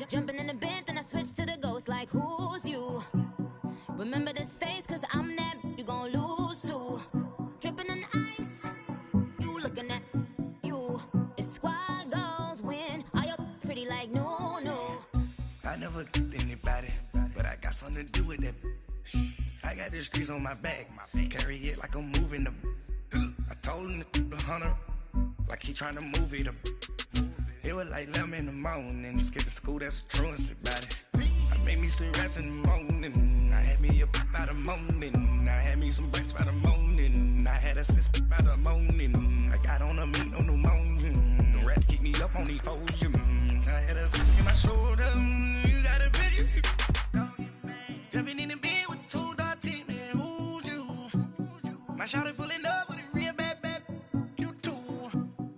Jumping in the bed, then I switch to the ghost like, who's you? Remember this face, cause I'm that you gon' lose too. Dripping in ice, you looking at you. It's squad goals win, are you pretty like no? I never anybody, but I got something to do with that. I got the streets on my back, carry it like I'm moving the. I told him the hunter, like he trying to move it up. It was like 11 in the morning, skipping school, that's the truancy about it. I made me some rats in the morning, I had me a pop by the morning, I had me some breaks by the morning, I had a sis by the morning, I got on a meat, no pneumonia, the rats keep me up on the podium, I had a in my shoulder, you got a bitch, jumping in the bed with 2 dark teeth, man, who's you? My shawty pulling up with a real bad, you too,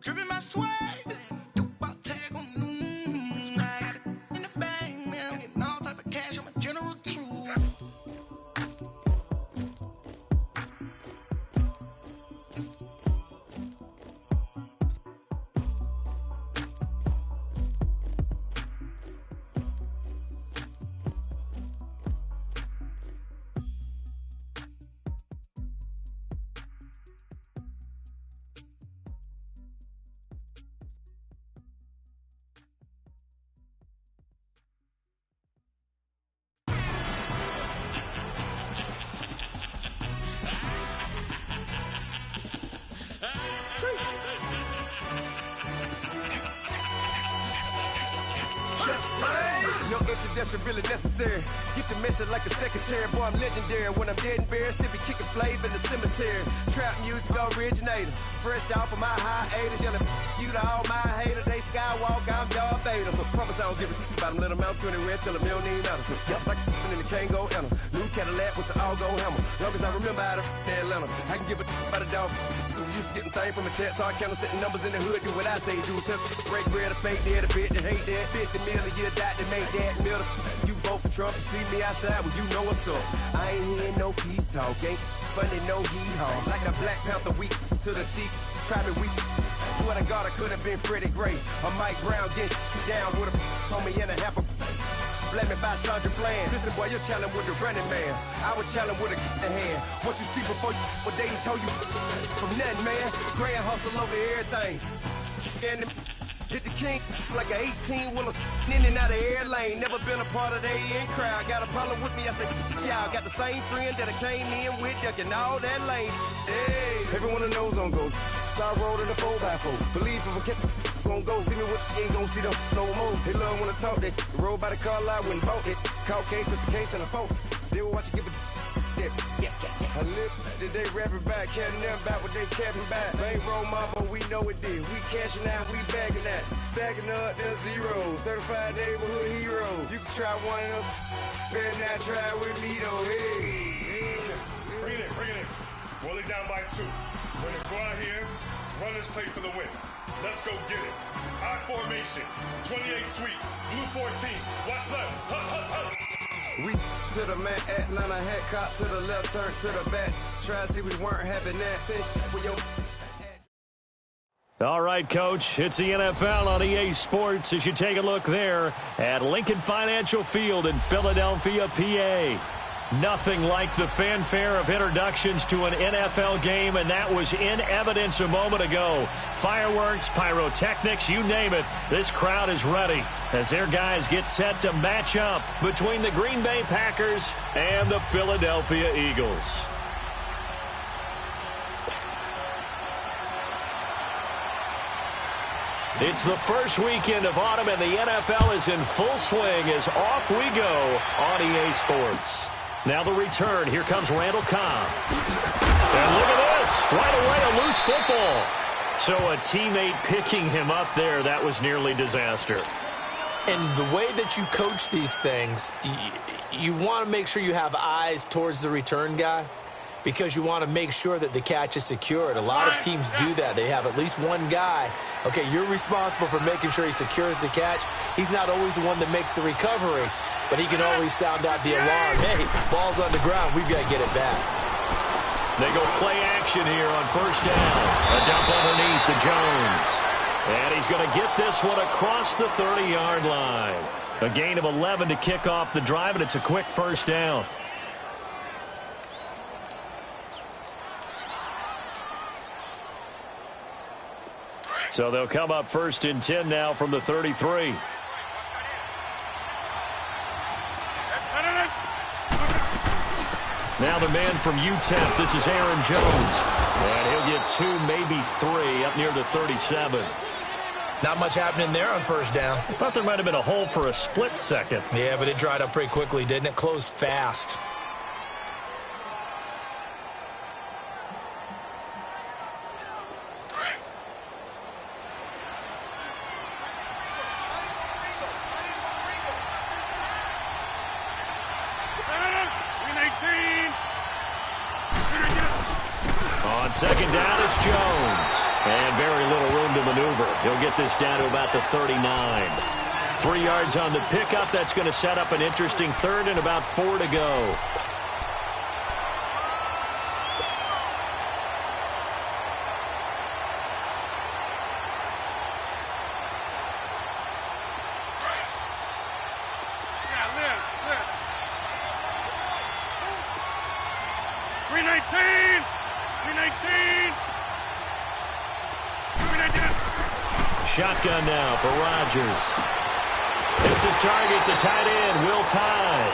dripping my swag. No introduction really necessary. Get the message like a secretary. Boy, I'm legendary. When I'm dead and buried, still be kicking flavor in the cemetery. Trap music originator. Fresh off of my hiatus. Yelling you to all my haters. They skywalk, I'm Darth Vader. But promise I don't give a about them. Let them out 20 red till them don't need nothing. Yup, like and the can't go enter. New Cadillac with an all-go hammer. Long as I remember out of Atlanta. I can give a about a dog. Cause I'm used to getting things from a text. So I count setting numbers in the hood. Do what I say do. Break bread, a fake dead, a bit to hate that. 50 million, you die to make that middle. You vote for Trump, you see me outside, well you know what's up. I ain't hearing no peace talk, ain't funny, no hee-haw. Like the Black Panther weak to the teeth, try me weak. Swear to God I could have been Freddie Gray. Or Mike Brown getting down with a homie and a half a. Let me buy Sandra Bland. Listen boy, you're challenging with the running man. I was challenging with a hand. What you see before you, what they told you from nothing, man. Grand hustle over everything. And hit the king like an 18-wheeler in and out of air lane. Never been a part of the in crowd. Got a problem with me, I said, y'all got the same friend that I came in with, ducking all that lane. Hey, everyone knows on go. I rolled in a 4x4. Believe if I kept gon' go, see me with ain't gon' see them no more. They love when I talk, they roll by the car lot when bought it. Caught case at the case and a phone. They will watch you give a I live today rapping back, can't never back what they capping back. They ain't roll my but we know it did. We cashing out, we bagging that. Stacking up, there's zero. Certified neighborhood hero. You can try one of them, better not try with me though. Hey. Bring it in. Roll it down by 2. We're gonna go out here, run this play for the win. Let's go get it. I formation, 28 sweeps, blue 14. Watch left. Hut. We to the man, Atlanta hat cop to the left, turn to the back. Try to see we weren't having that. Sit with your. All right, Coach, it's the NFL on EA Sports as you take a look there at Lincoln Financial Field in Philadelphia, PA. Nothing like the fanfare of introductions to an NFL game, and that was in evidence a moment ago. Fireworks, pyrotechnics, you name it, this crowd is ready as their guys get set to match up between the Green Bay Packers and the Philadelphia Eagles. It's the first weekend of autumn, and the NFL is in full swing as off we go on EA Sports. Now the return. Here comes Randall Cobb. And look at this. Right away, a loose football. So a teammate picking him up there, that was nearly disaster. And the way that you coach these things, you want to make sure you have eyes towards the return guy because you want to make sure that the catch is secured. A lot of teams do that. They have at least one guy. Okay, you're responsible for making sure he secures the catch. He's not always the one that makes the recovery, but he can always sound out the alarm. Hey, ball's on the ground. We've got to get it back. They go play action here on first down. A dump underneath to Jones. And he's going to get this one across the 30-yard line. A gain of 11 to kick off the drive, and it's a quick first down. So they'll come up 1st and 10 now from the 33. Now the man from UTEP, this is Aaron Jones. And he'll get 2, maybe 3 up near the 37. Not much happening there on first down. I thought there might have been a hole for a split second. Yeah, but it dried up pretty quickly, didn't it? Closed fast. On second down, it's Jones. And very little room to maneuver. He'll get this down to about the 39. 3 yards on the pickup. That's going to set up an interesting 3rd and about 4 to go. Shotgun now for Rodgers. It's his target, the tight end, Will Tye.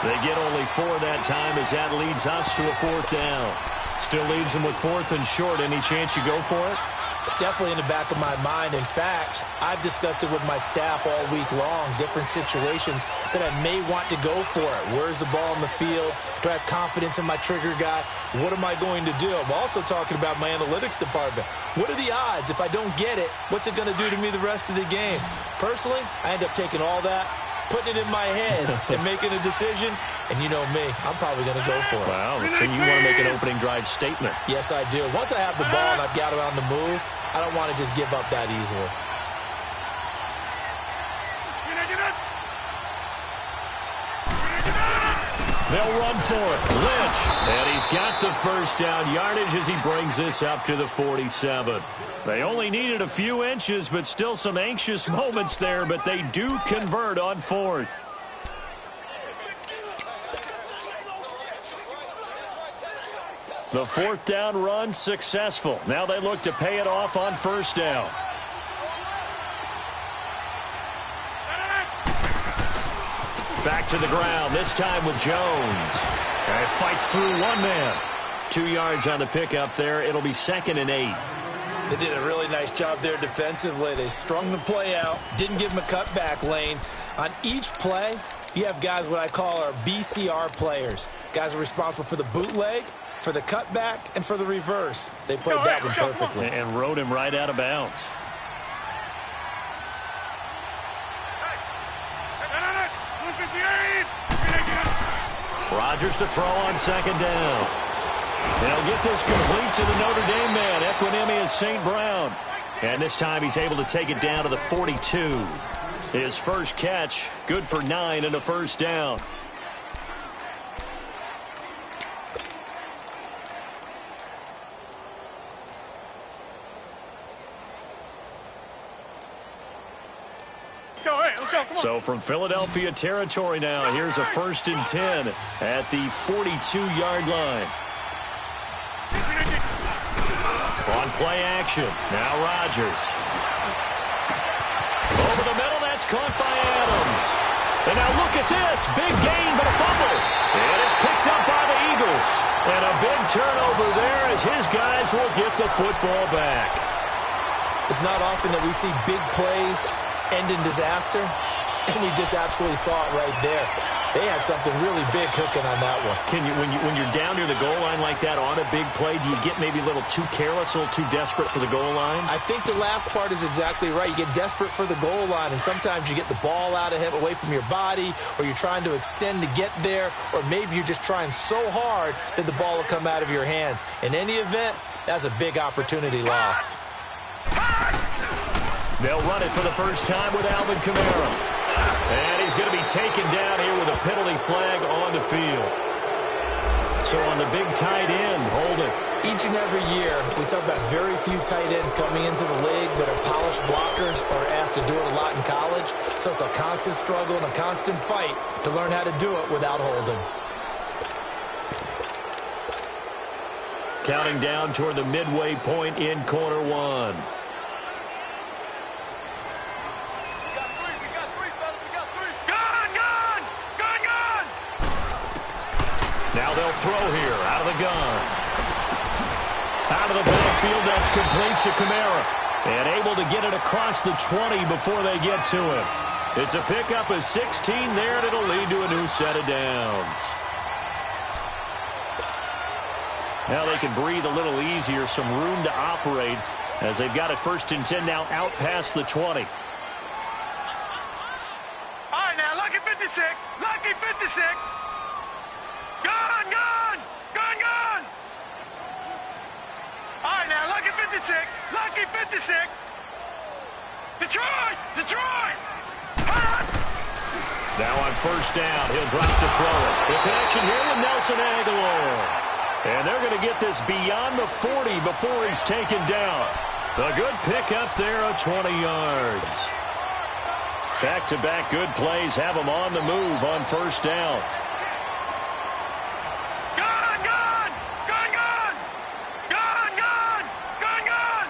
They get only 4 that time as that leads us to a 4th down. Still leaves them with 4th and short. Any chance you go for it? It's definitely in the back of my mind. In fact, I've discussed it with my staff all week long, different situations that I may want to go for it. Where's the ball in the field? Do I have confidence in my trigger guy? What am I going to do? I'm also talking about my analytics department. What are the odds? If I don't get it, what's it going to do to me the rest of the game? Personally, I end up taking all that, putting it in my head, and making a decision. And you know me, I'm probably going to go for it. Wow, so you want to make an opening drive statement. Yes, I do. Once I have the ball and I've got it on the move, I don't want to just give up that easily. They'll run for it. Lynch. And he's got the first down yardage as he brings this up to the 47. They only needed a few inches, but still some anxious moments there, but they do convert on 4th. The 4th down run successful. Now they look to pay it off on 1st down. Back to the ground, this time with Jones. And it fights through 1 man. 2 yards on the pickup there. It'll be 2nd and 8. They did a really nice job there defensively. They strung the play out, didn't give him a cutback lane. On each play, you have guys what I call our BCR players. Guys are responsible for the bootleg, for the cutback, and for the reverse. They played that one perfectly. And rode him right out of bounds. Rodgers to throw on 2nd down. They'll get this complete to the Notre Dame man, Equinemius St. Brown. And this time he's able to take it down to the 42. His first catch, good for 9 and a first down. So from Philadelphia territory now, here's a 1st and 10 at the 42-yard line. On play action, now Rodgers. Over the middle, that's caught by Adams. And now look at this, big gain but a fumble. It is picked up by the Eagles. And a big turnover there as his guys will get the football back. It's not often that we see big plays end in disaster, and we just absolutely saw it right there. They had something really big cooking on that one. When you're down near the goal line like that on a big play, do you get maybe a little too careless, a little too desperate for the goal line? I think the last part is exactly right. You get desperate for the goal line, and sometimes you get the ball out of him, away from your body, or you're trying to extend to get there, or maybe you're just trying so hard that the ball will come out of your hands. In any event, that's a big opportunity lost. They'll run it for the first time with Alvin Kamara. And he's going to be taken down here with a penalty flag on the field. So on the big tight end, holding. Each and every year, we talk about very few tight ends coming into the league that are polished blockers or asked to do it a lot in college. So it's a constant struggle and a constant fight to learn how to do it without holding. Counting down toward the midway point in quarter one. Now they'll throw here out of the gun. Out of the backfield, that's complete to Kamara. And able to get it across the 20 before they get to him. It's a pickup of 16 there, and it'll lead to a new set of downs. Now they can breathe a little easier, some room to operate as they've got it 1st and 10 now out past the 20. All right, now, lucky 56. Lucky 56. Gone, gone, gone, gone. All right, now, lucky 56. Lucky 56. Detroit, Detroit. Now on 1st down, he'll drop to throw it. The connection here with Nelson Aguilar. And they're going to get this beyond the 40 before he's taken down. A good pickup there of 20 yards. Back-to-back good plays have him on the move on 1st down. Gone, gone, gone, gone. Gone, gone, gone, gone.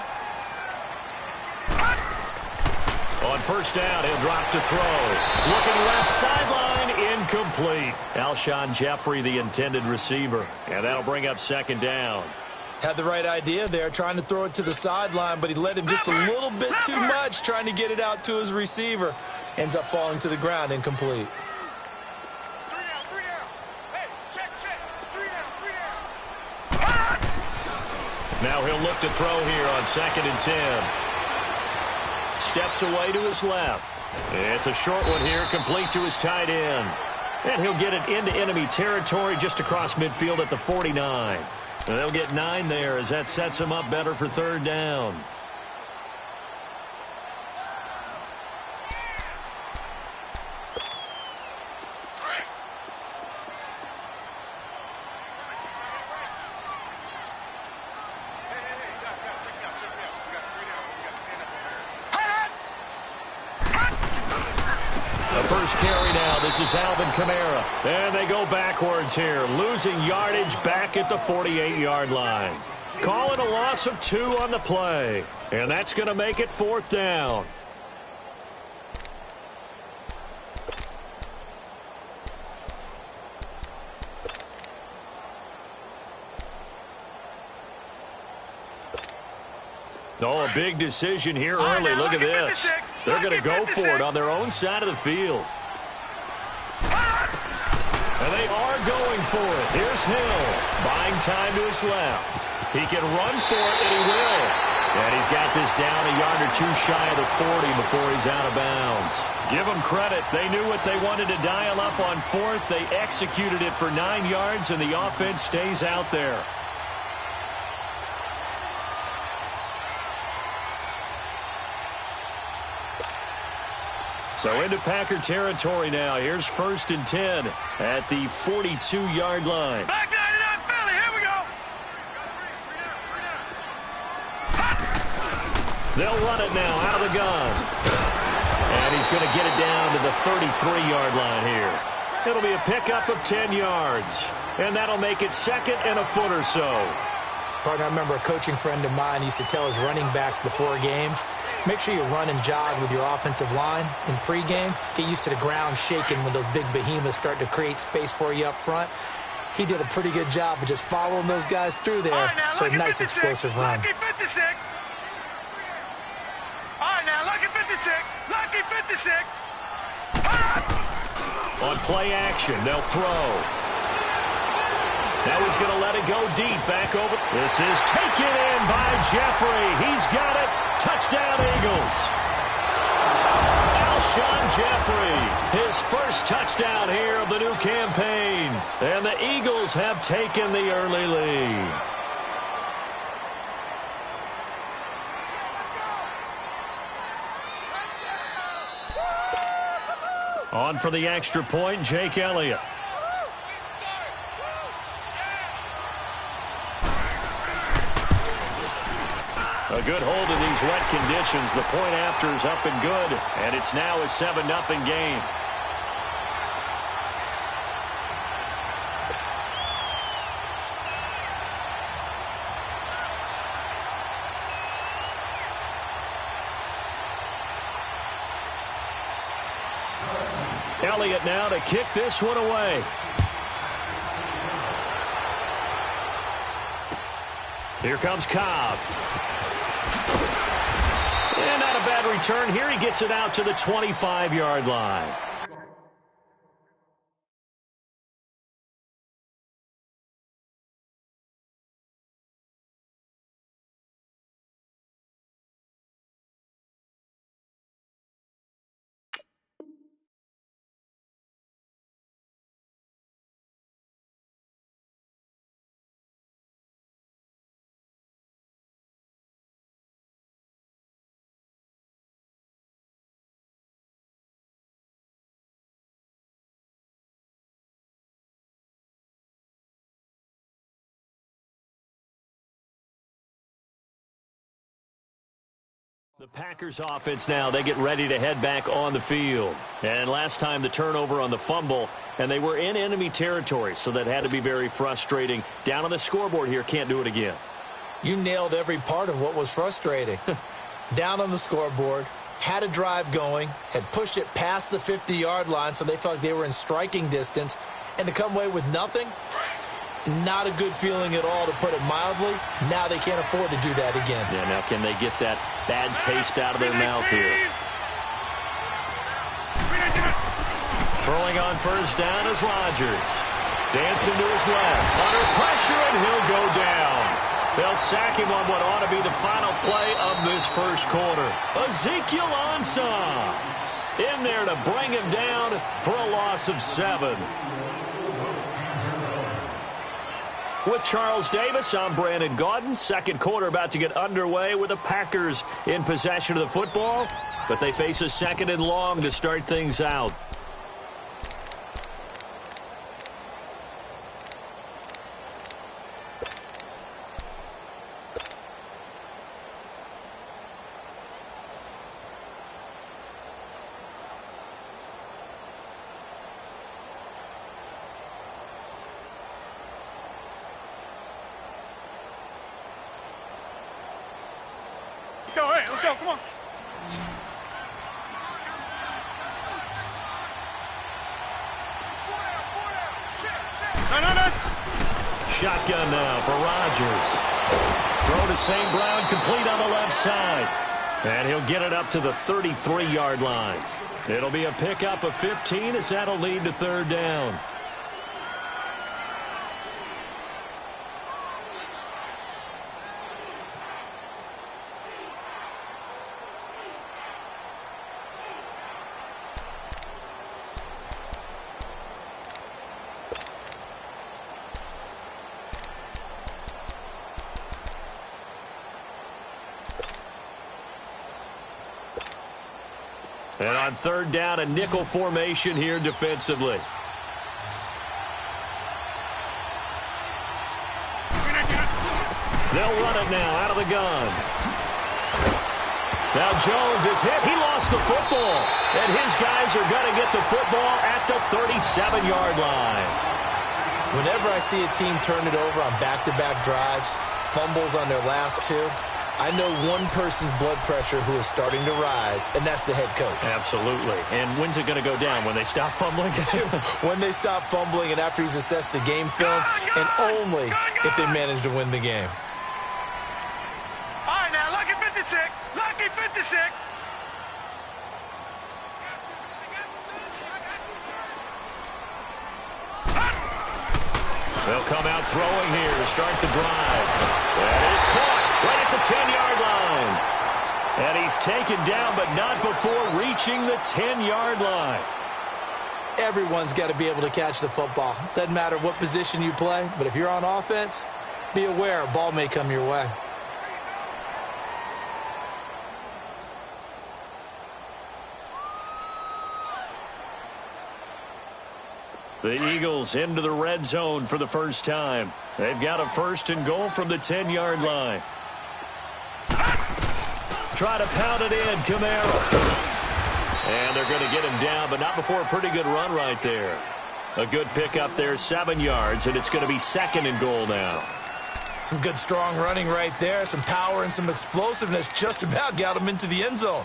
On 1st down, he'll drop to throw. Looking left sideline, incomplete. Alshon Jeffrey, the intended receiver. And that'll bring up 2nd down. Had the right idea there, trying to throw it to the sideline, but he led him just a little bit too much, trying to get it out to his receiver. Ends up falling to the ground, incomplete. 3 down, 3 down. Hey, check, check. 3 down, 3 down. Now he'll look to throw here on 2nd and 10. Steps away to his left. It's a short one here, complete to his tight end. And he'll get it into enemy territory just across midfield at the 49. And they'll get 9 there as that sets him up better for 3rd down. Carry now. This is Alvin Kamara. And they go backwards here, losing yardage back at the 48-yard line. Call it a loss of 2 on the play. And that's going to make it 4th down. Oh, a big decision here early. Look at this. They're going to go for it on their own side of the field. And they are going for it. Here's Hill, buying time to his left. He can run for it, and he will. And he's got this down a yard or 2 shy of the 40 before he's out of bounds. Give them credit. They knew what they wanted to dial up on 4th. They executed it for 9 yards, and the offense stays out there. So into Packer territory now. Here's 1st and 10 at the 42-yard line. Back 99 Philly, here we go. They'll run it now out of the gun. And he's going to get it down to the 33-yard line here. It'll be a pickup of 10 yards. And that'll make it 2nd and a foot or so. Partner, I remember a coaching friend of mine used to tell his running backs before games, make sure you run and jog with your offensive line in pregame. Get used to the ground shaking when those big behemoths start to create space for you up front. He did a pretty good job of just following those guys through there for a nice explosive run. Lucky 56. All right, now, lucky 56. Lucky 56. On play action, they'll throw. Now he's going to let it go deep back over. This is taken in by Jeffrey. He's got it. Touchdown, Eagles. Alshon Jeffrey, his first touchdown here of the new campaign. And the Eagles have taken the early lead. On for the extra point, Jake Elliott. A good hold in these wet conditions. The point after is up and good, and it's now a 7-0 game. Elliott now to kick this one away. Here comes Cobb. And not a bad return here. He gets it out to the 25-yard line. The Packers offense now, they get ready to head back on the field. And last time the turnover on the fumble, and they were in enemy territory, so that had to be very frustrating. Down on the scoreboard here, can't do it again. You nailed every part of what was frustrating. Down on the scoreboard, had a drive going, had pushed it past the 50-yard line, so they felt like they were in striking distance, and to come away with nothing, not a good feeling at all, to put it mildly. Now they can't afford to do that again. Yeah, now can they get that bad taste out of their mouth here? Throwing on first down is Rodgers. Dancing to his left. Under pressure, and he'll go down. They'll sack him on what ought to be the final play of this first quarter. Ezekiel Ansah in there to bring him down for a loss of 7. With Charles Davis, I'm Brandon Gaudin. Second quarter about to get underway with the Packers in possession of the football, but they face a 2nd and long to start things out. Go, hey, let's go, come on. No. Shotgun now for Rodgers. Throw to St. Brown, complete on the left side. And he'll get it up to the 33-yard line. It'll be a pickup of 15 as that'll lead to 3rd down. And on 3rd down, a nickel formation here defensively. They'll run it now out of the gun. Now Jones is hit. He lost the football. And his guys are going to get the football at the 37-yard line. Whenever I see a team turn it over on back-to-back drives, fumbles on their last 2, I know one person's blood pressure who is starting to rise, and that's the head coach. Absolutely. And when's it going to go down? When they stop fumbling? When they stop fumbling and after he's assessed the game film, and only if they manage to win the game. All right, now, lucky 56. Lucky 56. They'll come out throwing here to start the drive. That is caught right at the 10-yard line. And he's taken down, but not before reaching the 10-yard line. Everyone's got to be able to catch the football. Doesn't matter what position you play, but if you're on offense, be aware a ball may come your way. The Eagles into the red zone for the first time. They've got a 1st and goal from the 10-yard line. Try to pound it in, Camaro. And they're going to get him down, but not before a pretty good run right there. A good pickup there, 7 yards, and it's going to be 2nd and goal now. Some good, strong running right there. Some power and some explosiveness just about got him into the end zone.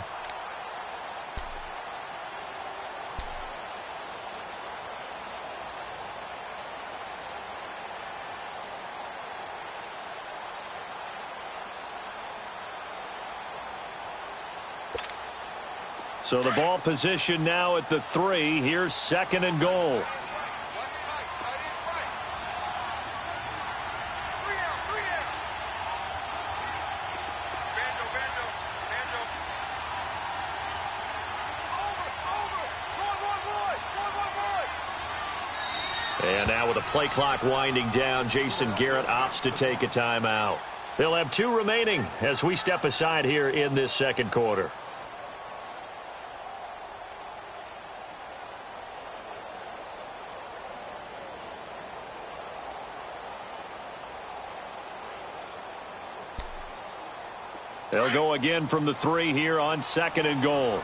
So the ball position now at the 3. Here's 2nd and goal. And now with the play clock winding down, Jason Garrett opts to take a timeout. They'll have 2 remaining as we step aside here in this 2nd quarter. They'll go again from the 3 here on 2nd and goal.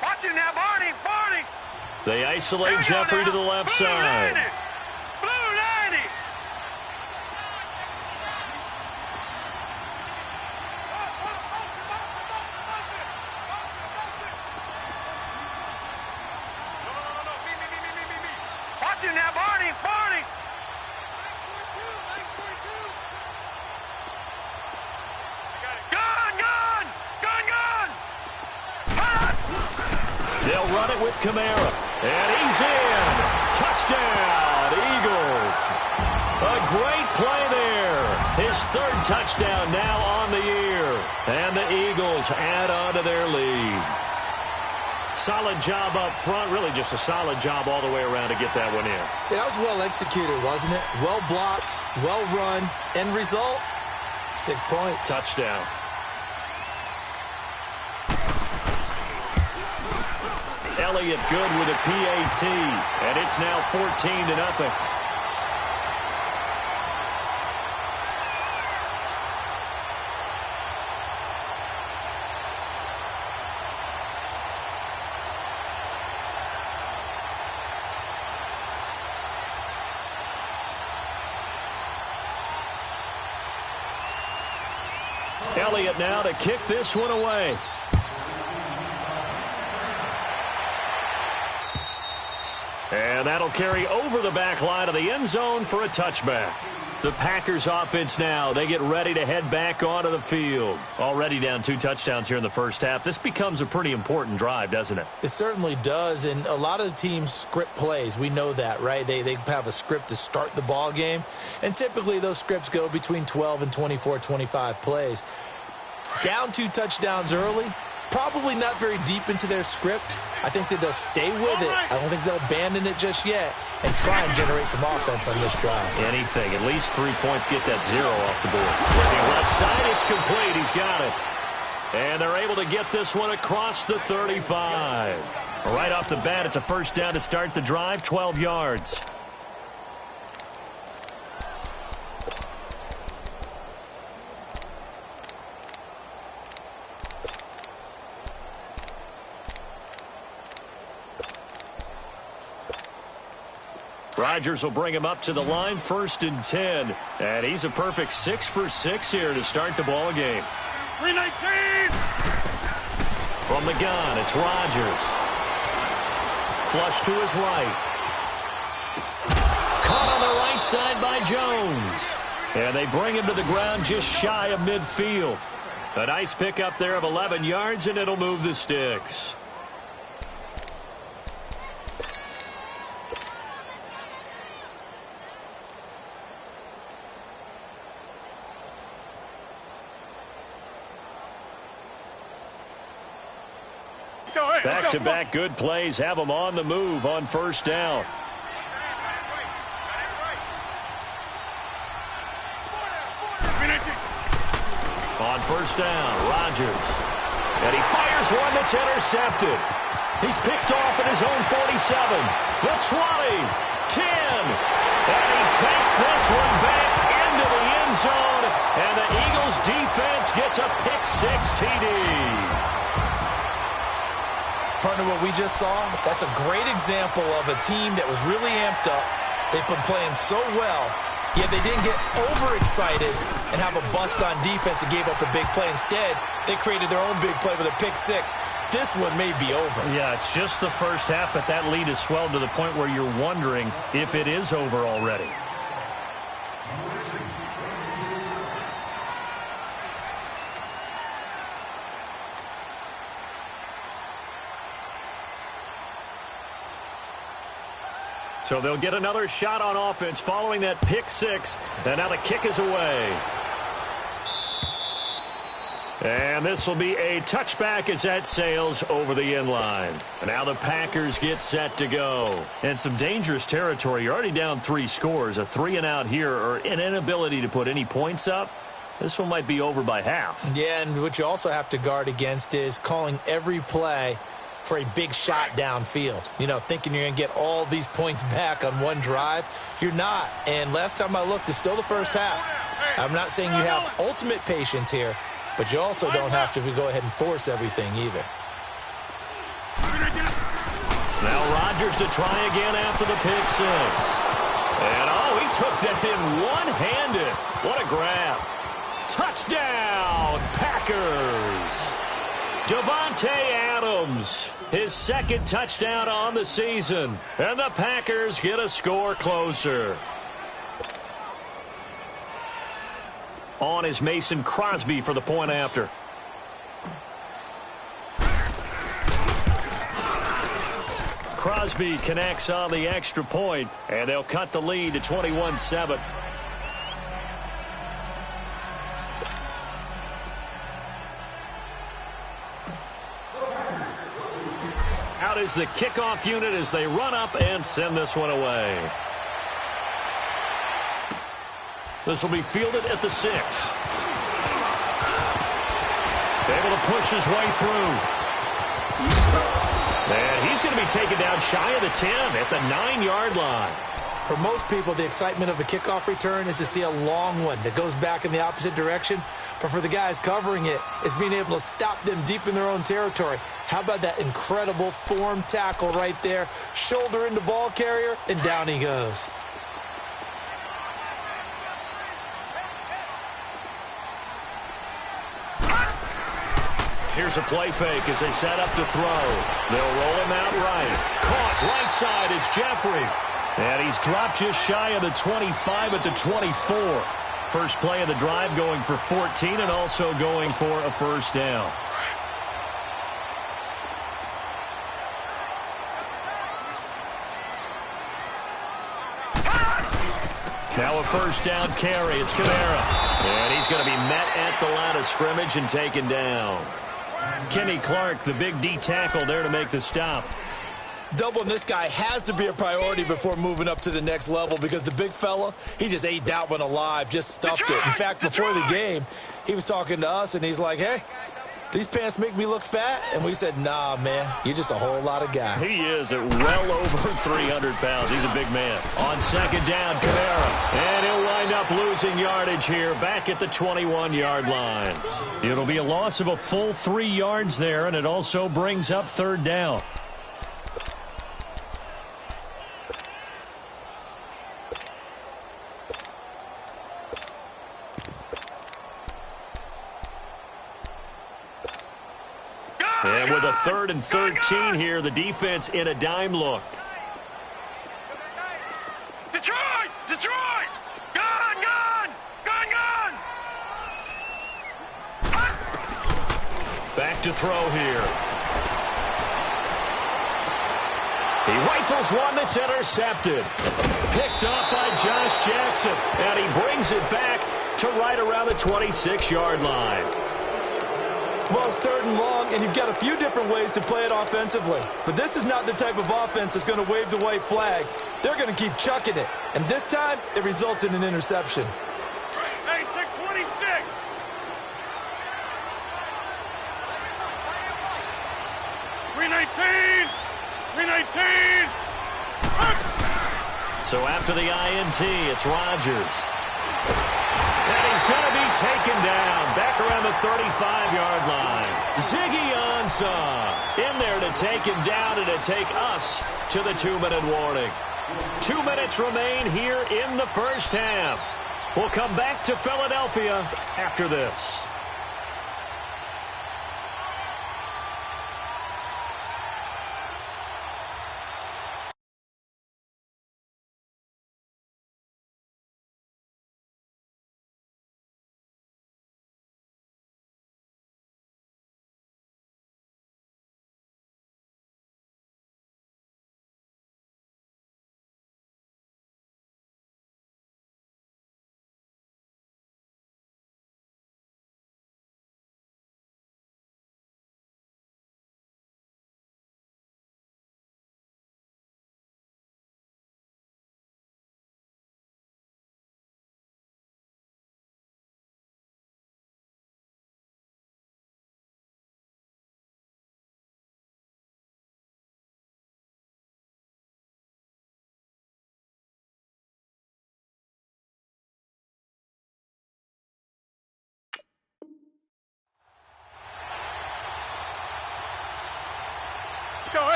Watch it now, Barney! Barney! They isolate Jeffrey to the left side. Blue 90! Watch it now, Barney! Barney! They'll run it with Camaro. And he's in. Touchdown, Eagles. A great play there. His 3rd touchdown now on the year. And the Eagles add on to their lead. Solid job up front. Really just a solid job all the way around to get that one in. Yeah, that was well executed, wasn't it? Well blocked, well run. End result, 6 points. Touchdown. Elliott good with a PAT, and it's now 14-0. Elliott now to kick this one away. And that'll carry over the back line of the end zone for a touchback. The Packers offense now, they get ready to head back onto the field. Already down 2 touchdowns here in the first half. This becomes a pretty important drive, doesn't it? It certainly does, and a lot of teams script plays. We know that, right? They have a script to start the ball game, and typically those scripts go between 12 and 24, 25 plays. Down 2 touchdowns early, probably not very deep into their script. I think that they'll stay with it. I don't think they'll abandon it just yet and try and generate some offense on this drive. Anything. At least 3 points, get that 0 off the board. Looking left side, it's complete. He's got it. And they're able to get this one across the 35. Right off the bat, it's a first down to start the drive, 12 yards. Rodgers will bring him up to the line, 1st and 10. And he's a perfect 6 for 6 here to start the ball game. 319! From the gun, it's Rodgers. Flush to his right. Caught on the right side by Jones. And they bring him to the ground just shy of midfield. A nice pickup there of 11 yards, and it'll move the sticks. Back-to-back good plays have them on the move on first down. On first down, Rodgers. And he fires one that's intercepted. He's picked off at his own 47. The 20, 10. And he takes this one back into the end zone, and the Eagles defense gets a pick-6 TD. Partner, what we just saw, that's a great example of a team that was really amped up. They've been playing so well, yet they didn't get overexcited and have a bust on defense and gave up a big play. Instead, they created their own big play with a pick-6. This one may be over. Yeah, it's just the first half, but that lead has swelled to the point where you're wondering if it is over already. So they'll get another shot on offense following that pick-6, and now the kick is away. And this will be a touchback as that sails over the end line. And now the Packers get set to go. And some dangerous territory. You're already down 3 scores. A 3-and-out here, or an inability to put any points up. This one might be over by half. Yeah, and what you also have to guard against is calling every play for a big shot downfield. You know, thinking you're going to get all these points back on one drive. You're not. And last time I looked, it's still the first half. I'm not saying you have ultimate patience here, but you also don't have to go ahead and force everything either. Now Rodgers to try again after the pick-6. And, oh, he took that in one-handed. What a grab. Touchdown, Packers. Davante Adams, his second touchdown on the season. And the Packers get a score closer. On is Mason Crosby for the point after. Crosby connects on the extra point, and they'll cut the lead to 21-7. Out is the kickoff unit as they run up and send this one away. This will be fielded at the 6. Able to push his way through. And he's going to be taken down shy of the 10 at the 9-yard line. For most people, the excitement of the kickoff return is to see a long one that goes back in the opposite direction. But for the guys covering it, it's being able to stop them deep in their own territory. How about that incredible form tackle right there? Shoulder into ball carrier, and down he goes. Here's a play fake as they set up to throw. They'll roll him out right. Caught right side is Jeffrey. And he's dropped just shy of the 25 at the 24. First play of the drive going for 14 and also going for a first down. Now a first down carry. It's Kamara. And he's going to be met at the line of scrimmage and taken down. Kenny Clark, the big D tackle there to make the stop. Doubling this guy has to be a priority before moving up to the next level because the big fella, he just ate that one alive, just stuffed it. In fact, before the game, he was talking to us, and he's like, hey, these pants make me look fat? And we said, nah, man, you're just a whole lot of guy. He is at well over 300 pounds. He's a big man. On second down, Kamara. And he'll wind up losing yardage here back at the 21-yard line. It'll be a loss of a full 3 yards there, and it also brings up third down. And with a 3rd and 13 here, the defense in a dime look. Detroit! Detroit! Gun! Gun! Gun! Gun! Back to throw here. He rifles one that's intercepted. Picked up by Josh Jackson. And he brings it back to right around the 26-yard line. Well, it's 3rd and long, and you've got a few different ways to play it offensively. But this is not the type of offense that's going to wave the white flag. They're going to keep chucking it. And this time, it results in an interception. Hey, check 26! $319! So after the INT, it's Rodgers. He's going to be taken down back around the 35-yard line. Ziggy Ansah in there to take him down and to take us to the 2-minute warning. 2 minutes remain here in the first half. We'll come back to Philadelphia after this.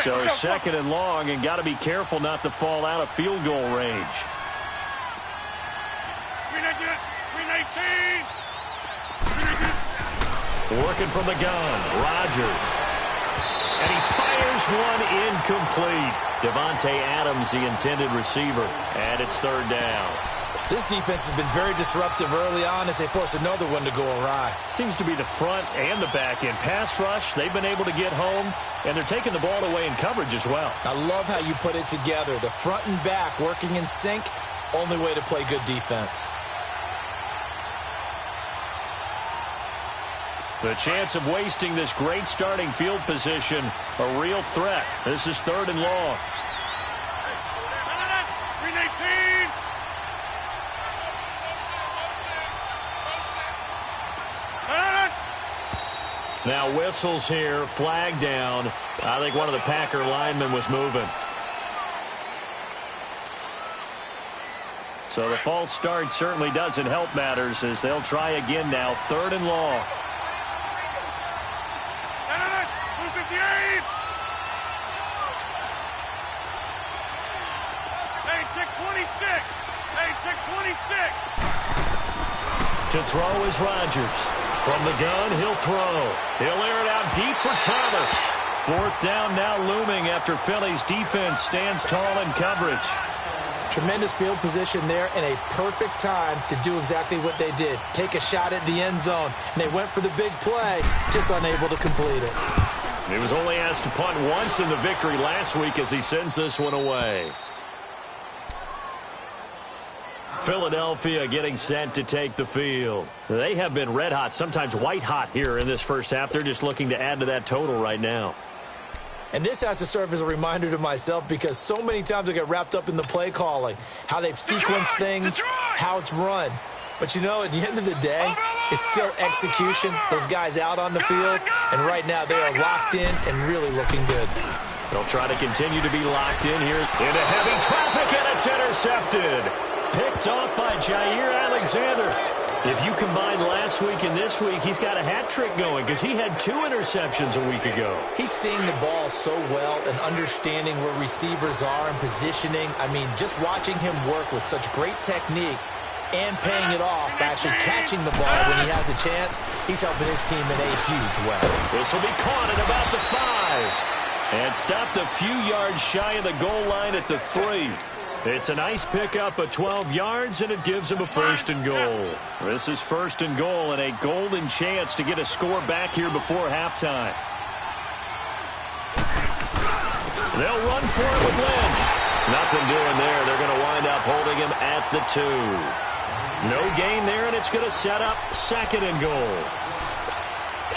So second and long, and got to be careful not to fall out of field goal range. 319. Working from the gun, Rodgers. And he fires one incomplete. Devontae Adams, the intended receiver, and it's third down. This defense has been very disruptive early on as they force another one to go awry. Seems to be the front and the back end. Pass rush, they've been able to get home, and they're taking the ball away in coverage as well. I love how you put it together. The front and back working in sync, only way to play good defense. The chance of wasting this great starting field position, a real threat. This is third and long. 319. Now whistles here, flag down. I think one of the Packer linemen was moving. So the false start certainly doesn't help matters as they'll try again now, third and long. 258. Hey, check 26. Hey, check 26. To throw is Rodgers. From the gun, he'll throw. He'll air it out deep for Thomas. Fourth down now looming after Philly's defense stands tall in coverage. Tremendous field position there and a perfect time to do exactly what they did. Take a shot at the end zone. And they went for the big play, just unable to complete it. He was only asked to punt once in the victory last week as he sends this one away. Philadelphia getting set to take the field. They have been red hot, sometimes white hot here in this first half. They're just looking to add to that total right now. And this has to serve as a reminder to myself because so many times I get wrapped up in the play calling, how they've sequenced things, how it's run. But, you know, at the end of the day, it's still execution. Those guys out on the field, and right now they are locked in and really looking good. They'll try to continue to be locked in here into heavy traffic, and it's intercepted. Picked off by Jair Alexander. If you combine last week and this week, he's got a hat trick going because he had 2 interceptions a week ago. He's seeing the ball so well and understanding where receivers are and positioning. I mean, just watching him work with such great technique and paying it off by actually catching the ball when he has a chance, he's helping his team in a huge way. This will be caught at about the 5. And stopped a few yards shy of the goal line at the 3. It's a nice pickup of 12 yards, and it gives him a first and goal. This is first and goal and a golden chance to get a score back here before halftime. They'll run for it with Lynch. Nothing doing there. They're going to wind up holding him at the 2. No gain there, and it's going to set up second and goal.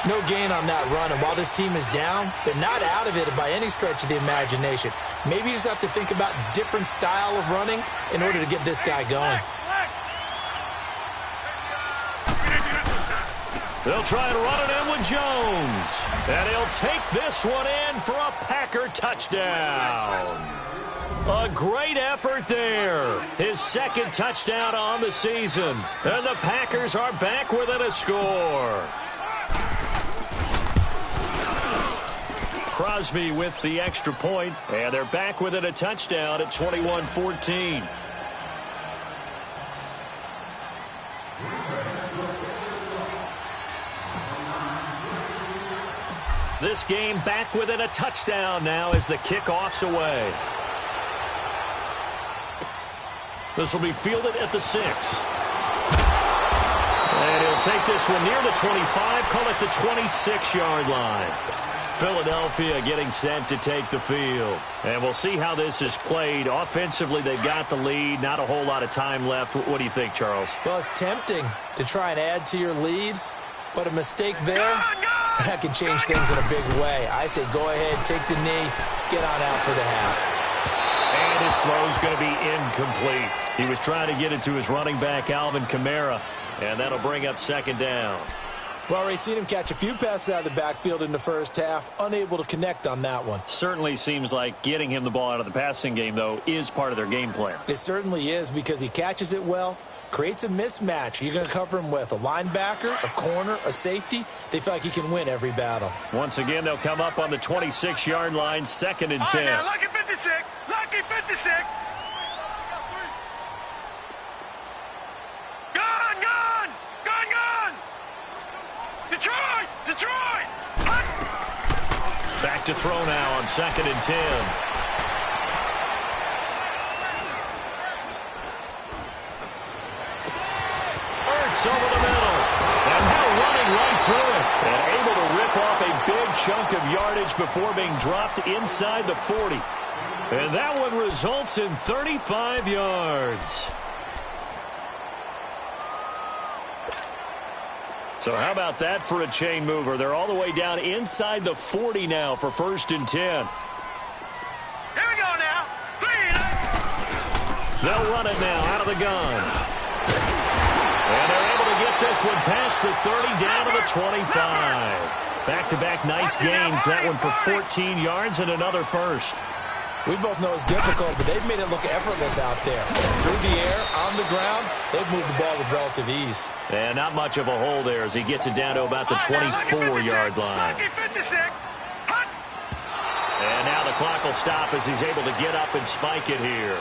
No gain on that run, and while this team is down, they're not out of it by any stretch of the imagination. Maybe you just have to think about different style of running in order to get this guy going. They'll try and run it in with Jones. And he'll take this one in for a Packer touchdown. A A great effort there. His second touchdown on the season. And the Packers are back within a score. Crosby with the extra point, and they're back within a touchdown at 21-14. This game back within a touchdown now as the kickoff's away. This will be fielded at the 6. And he'll take this one near the 25, call it the 26-yard line. Philadelphia getting set to take the field. And we'll see how this is played. Offensively, they've got the lead. Not a whole lot of time left. What do you think, Charles? Well, it's tempting to try and add to your lead, but a mistake there, that can change things in a big way. I say go ahead, take the knee, get on out for the half. And his throw's going to be incomplete. He was trying to get it to his running back, Alvin Kamara, and that'll bring up second down. Well, already seen him catch a few passes out of the backfield in the first half. Unable to connect on that one. Certainly seems like getting him the ball out of the passing game, though, is part of their game plan. It certainly is because he catches it well, creates a mismatch. You're going to cover him with a linebacker, a corner, a safety. They feel like he can win every battle. Once again, they'll come up on the 26-yard line, 2nd and 10. All right, now, lucky 56. Lucky 56. Gone, gone. Gone, gone. Detroit! Detroit! Back to throw now on 2nd and 10. Ertz over the middle. And now running right through it. And able to rip off a big chunk of yardage before being dropped inside the 40. And that one results in 35 yards. So how about that for a chain mover? They're all the way down inside the 40 now for 1st and 10. Here we go now. They'll run it now out of the gun. And they're able to get this one past the 30 down to the 25. Back-to-back nice gains. That one for 14 yards and another first. We both know it's difficult, but they've made it look effortless out there. Through the air, on the ground, they've moved the ball with relative ease. And not much of a hole there as he gets it down to about the 24-yard line. And now the clock will stop as he's able to get up and spike it here.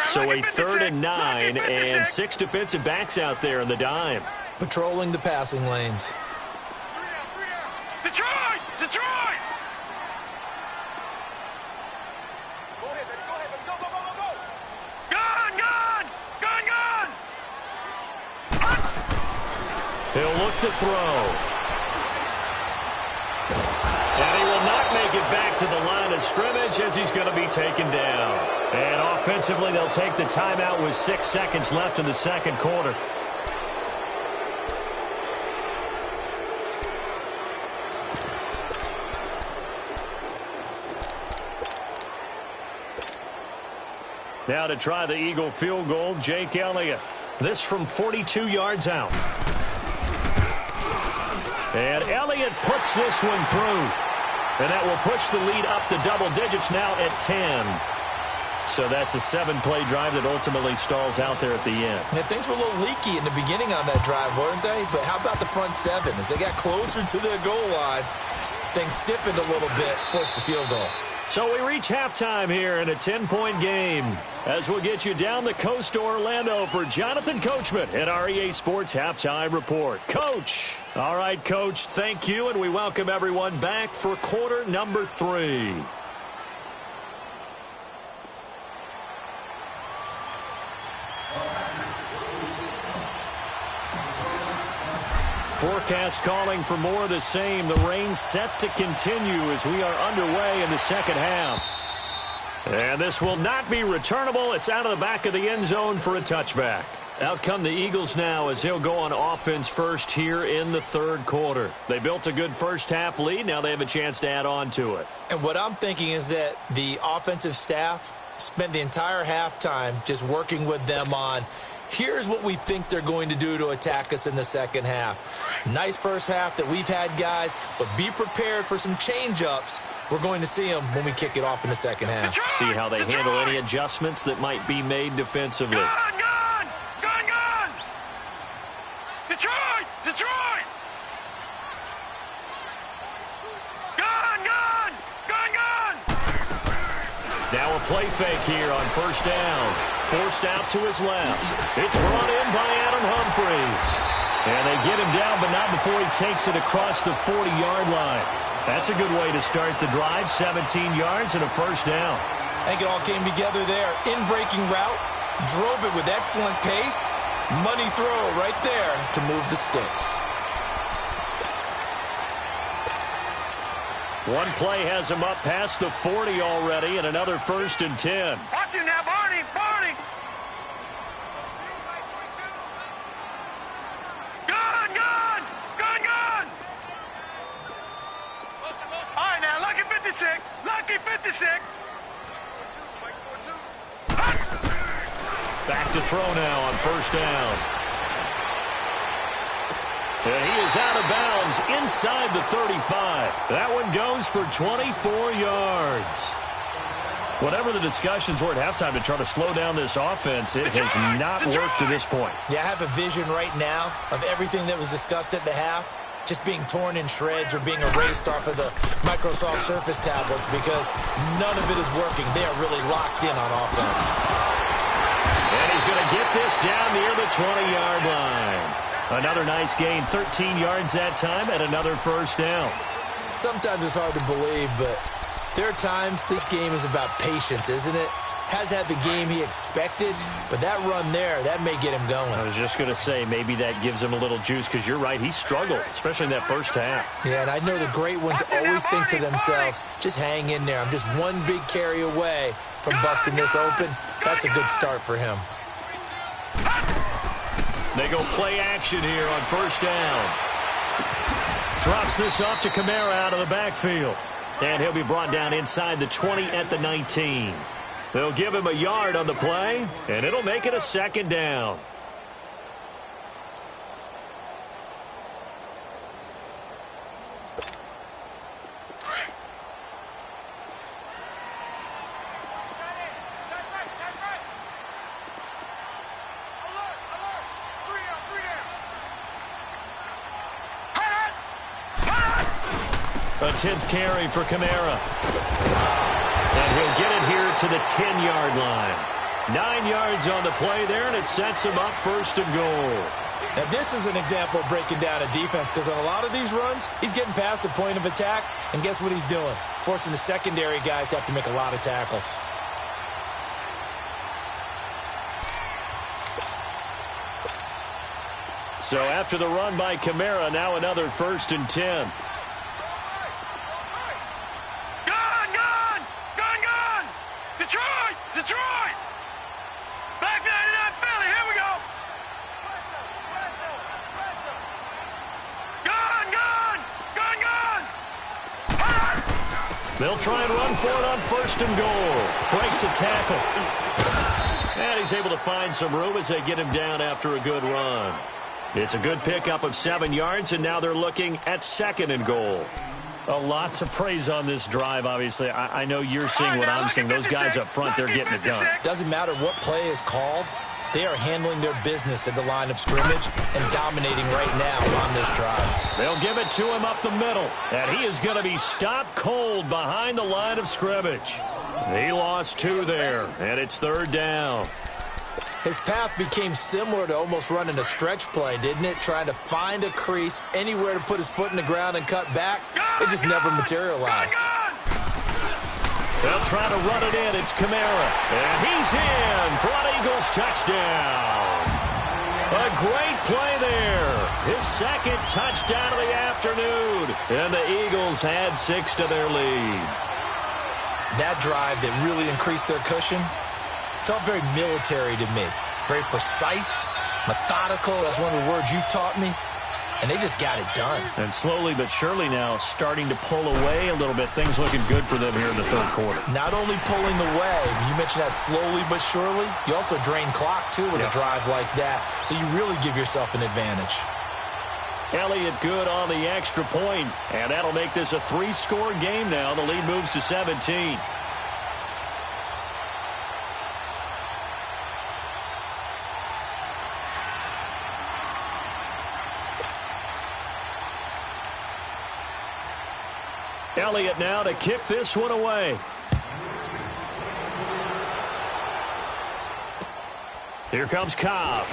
So a 3rd and 9 and 6 defensive backs out there in the dime. Patrolling the passing lanes. Detroit! Detroit! Go ahead, baby. Go ahead, baby. Go, go, go, go, go! Gone, gone! Gone, gone! He'll look to throw. And he will not make it back to the line of scrimmage as he's going to be taken down. And offensively, they'll take the timeout with 6 seconds left in the second quarter. Now to try the Eagle field goal, Jake Elliott. This from 42 yards out. And Elliott puts this one through. And that will push the lead up to double digits now at 10. So that's a 7-play drive that ultimately stalls out there at the end. Yeah, things were a little leaky in the beginning on that drive, weren't they? But how about the front 7? As they got closer to the goal line, things stiffened a little bit, forced the field goal. So we reach halftime here in a 10-point game as we'll get you down the coast to Orlando for Jonathan Coachman at our EA Sports Halftime Report. Coach! All right, Coach, thank you, and we welcome everyone back for quarter number 3. Forecast calling for more of the same. The rain set to continue as we are underway in the second half. And this will not be returnable. It's out of the back of the end zone for a touchback. Out come the Eagles now as they'll go on offense first here in the third quarter. They built a good first half lead. Now they have a chance to add on to it. And what I'm thinking is that the offensive staff Spent the entire halftime just working with them on, here's what we think they're going to do to attack us in the second half. Nice first half that we've had, guys, but be prepared for some change-ups. We're going to see them when we kick it off in the second half. See how they handle any adjustments that might be made defensively. Gun! Detroit! Detroit! Gun! Now a play fake here on first down. Forced out to his left. It's brought in by Adam Humphries. And they get him down, but not before he takes it across the 40-yard line. That's a good way to start the drive. 17 yards and a first down. I think it all came together there. In-breaking route, drove it with excellent pace. Money throw right there to move the sticks. One play has him up past the 40 already, and another 1st and 10. Watch him now, Barney! Gun! All right, now, Lucky 56. Back to throw now on first down. And he is out of bounds inside the 35. That one goes for 24 yards. Whatever the discussions were at halftime to try to slow down this offense, it has not worked to this point. Yeah, I have a vision right now of everything that was discussed at the half just being torn in shreds or being erased off of the Microsoft Surface tablets because none of it is working. They are really locked in on offense. And he's going to get this down near the 20-yard line. Another nice gain, 13 yards that time, and another first down. Sometimes it's hard to believe, but there are times this game is about patience, isn't it? Has had the game he expected, but that run there, that may get him going. I was just going to say, maybe that gives him a little juice, because you're right, he struggled, especially in that first half. Yeah, and I know the great ones always think to themselves, just hang in there. I'm just one big carry away from busting this open. That's a good start for him. They go play action here on first down. Drops this off to Kamara out of the backfield. And he'll be brought down inside the 20 at the 19. They'll give him a yard on the play, and it'll make it a second down. A 10th carry for Kamara. And he'll get it here to the 10-yard line. 9 yards on the play there, and it sets him up 1st and goal. Now, this is an example of breaking down a defense because on a lot of these runs, he's getting past the point of attack, and guess what he's doing? Forcing the secondary guys to have to make a lot of tackles. So after the run by Kamara, now another 1st and 10. Detroit! Back 99 Philly, here we go! Gun! They'll try and run for it on 1st and goal. Breaks a tackle. And he's able to find some room as they get him down after a good run. It's a good pickup of 7 yards, and now they're looking at 2nd and goal. A lot to praise on this drive, obviously. I know you're seeing what I'm seeing. Those guys up front, they're getting it done. Doesn't matter what play is called. They are handling their business at the line of scrimmage and dominating right now on this drive. They'll give it to him up the middle, and he is going to be stopped cold behind the line of scrimmage. He lost 2 there, and it's 3rd down. His path became similar to almost running a stretch play, didn't it? Trying to find a crease, anywhere to put his foot in the ground and cut back. It just never materialized. They'll try to run it in. It's Kamara. And he's in for an Eagles touchdown. A great play there. His 2nd touchdown of the afternoon. And the Eagles had 6 to their lead. That drive that really increased their cushion felt very military to me. Very precise, methodical. That's one of the words you've taught me. and they just got it done. And slowly but surely now starting to pull away a little bit. Things looking good for them here in the third quarter. Not only pulling away, you mentioned that slowly but surely, you also drain clock, too, with a drive like that. So you really give yourself an advantage. Elliott good on the extra point, and that'll make this a 3-score game now. The lead moves to 17. Elliott now to kick this one away. Here comes Cobb.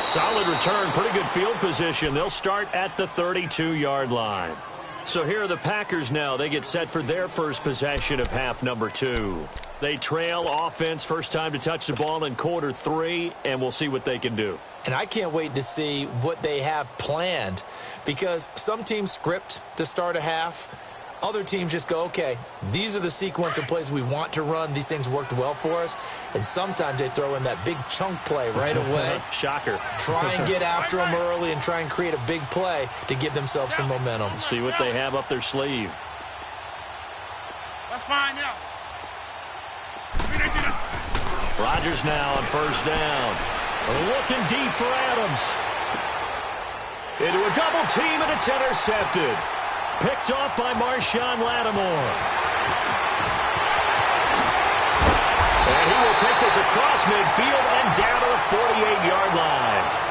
Solid return, pretty good field position. They'll start at the 32-yard line. So here are the Packers now. They get set for their first possession of half number 2. They trail offense, first time to touch the ball in quarter 3, and we'll see what they can do. And I can't wait to see what they have planned, because some teams script to start a half. Other teams just go, okay, these are the sequence of plays we want to run. These things worked well for us. And sometimes they throw in that big chunk play right away. Shocker. Try and get after them early and try and create a big play to give themselves some momentum. See what they have up their sleeve. Let's find out. Rodgers now on first down. Looking deep for Adams. Into a double team, and it's intercepted. Picked off by Marshawn Lattimore. And he will take this across midfield and down to the 48-yard line.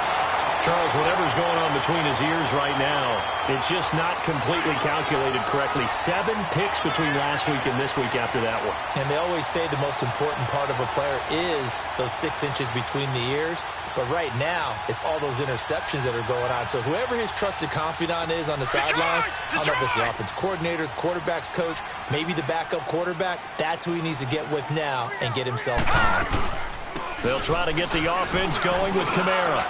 Charles, whatever's going on between his ears right now, it's just not completely calculated correctly. 7 picks between last week and this week after that one. And they always say the most important part of a player is those 6 inches between the ears. But right now, it's all those interceptions that are going on. So whoever his trusted confidant is on the sidelines, I don't know if it's the offense coordinator, the quarterback's coach, maybe the backup quarterback, that's who he needs to get with now and get himself calm. They'll try to get the offense going with Kamara.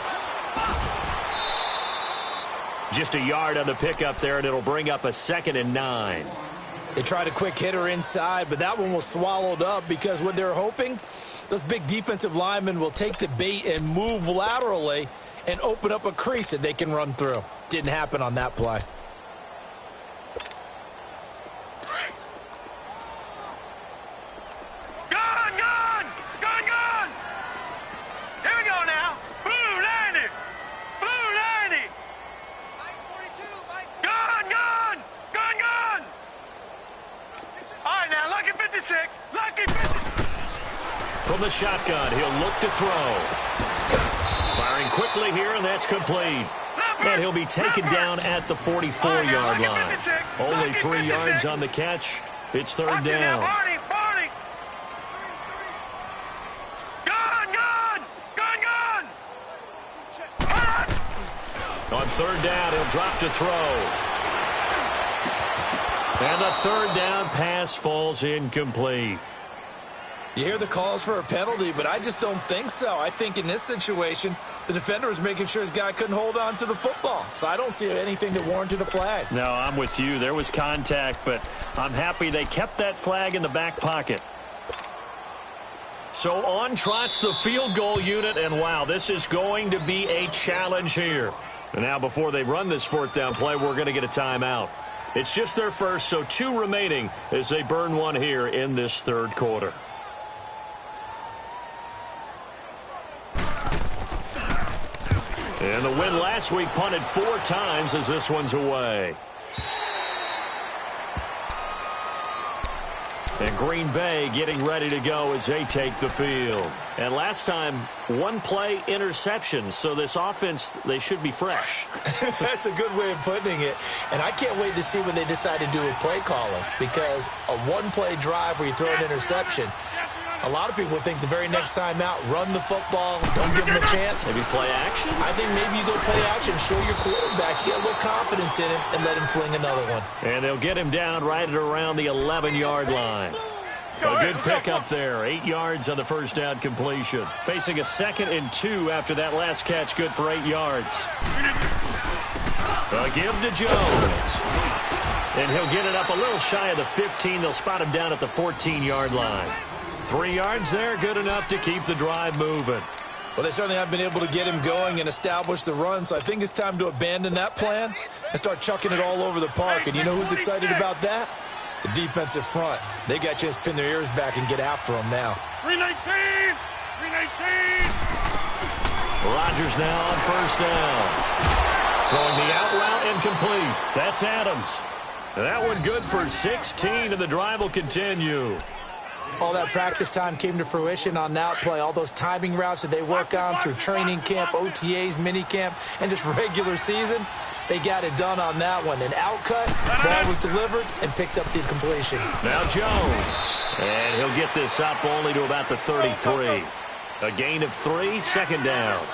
Just a yard on the pickup there, and it'll bring up a 2nd and 9. They tried a quick hitter inside, but that one was swallowed up because what they're hoping, those big defensive linemen will take the bait and move laterally and open up a crease that they can run through. Didn't happen on that play. From the shotgun, he'll look to throw. Firing quickly here, and that's complete. And he'll be taken down at the 44-yard line. Only 3 yards on the catch. It's third down. On third down, he'll drop to throw. And the third down pass falls incomplete. You hear the calls for a penalty, but I just don't think so. I think in this situation, the defender was making sure his guy couldn't hold on to the football. So I don't see anything that warranted a flag. No, I'm with you. There was contact, but I'm happy they kept that flag in the back pocket. So on trots the field goal unit, and wow, this is going to be a challenge here. And now before they run this 4th down play, we're going to get a timeout. It's just their first, so 2 remaining as they burn one here in this third quarter. And the win last week punted 4 times as this one's away. And Green Bay getting ready to go as they take the field. And last time, 1 play interception. So this offense, they should be fresh. That's a good way of putting it. And I can't wait to see what they decide to do with play calling. Because a 1-play drive where you throw an interception, a lot of people think the very next time out, run the football, don't give them a chance. Maybe play action? I think maybe you go play action, show your quarterback, get a little confidence in him, and let him fling another one. And they'll get him down right at around the 11-yard line. A good pickup there. 8 yards on the first down completion. Facing a 2nd and 2 after that last catch, good for 8 yards. A give to Jones. And he'll get it up a little shy of the 15. They'll spot him down at the 14-yard line. 3 yards there, good enough to keep the drive moving. Well, they certainly have been able to get him going and establish the run, so I think it's time to abandon that plan and start chucking it all over the park. And you know who's excited about that? The defensive front. They got a chance to pin their ears back and get after him now. 319! 319! Rodgers now on first down. Throwing the out route incomplete. That's Adams. That one good for 16, and the drive will continue. All that practice time came to fruition on that play. All those timing routes that they work on through training camp, OTAs, minicamp, and just regular season, they got it done on that one. An outcut, ball was delivered, and picked up the completion. Now Jones, and he'll get this up only to about the 33. A gain of 3, second down.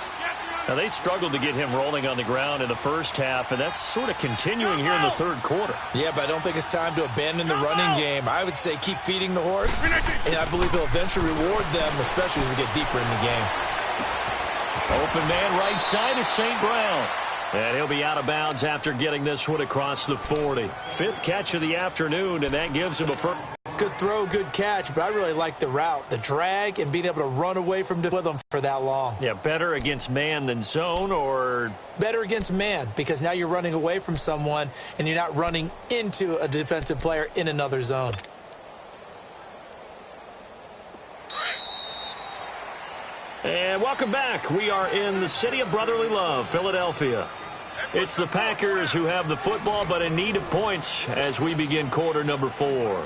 Now, they struggled to get him rolling on the ground in the first half, and that's sort of continuing here in the third quarter. Yeah, but I don't think it's time to abandon the running game. I would say keep feeding the horse, and I believe he'll eventually reward them, especially as we get deeper in the game. Open man right side is St. Brown. And he'll be out of bounds after getting this one across the 40. 5th catch of the afternoon, and that gives him a first. Good throw, good catch, but I really like the route, the drag, and being able to run away from with them for that long. Yeah, better against man than zone, or? Better against man, because now you're running away from someone, and you're not running into a defensive player in another zone. And welcome back. We are in the city of brotherly love, Philadelphia. It's the Packers who have the football, but in need of points as we begin quarter number 4.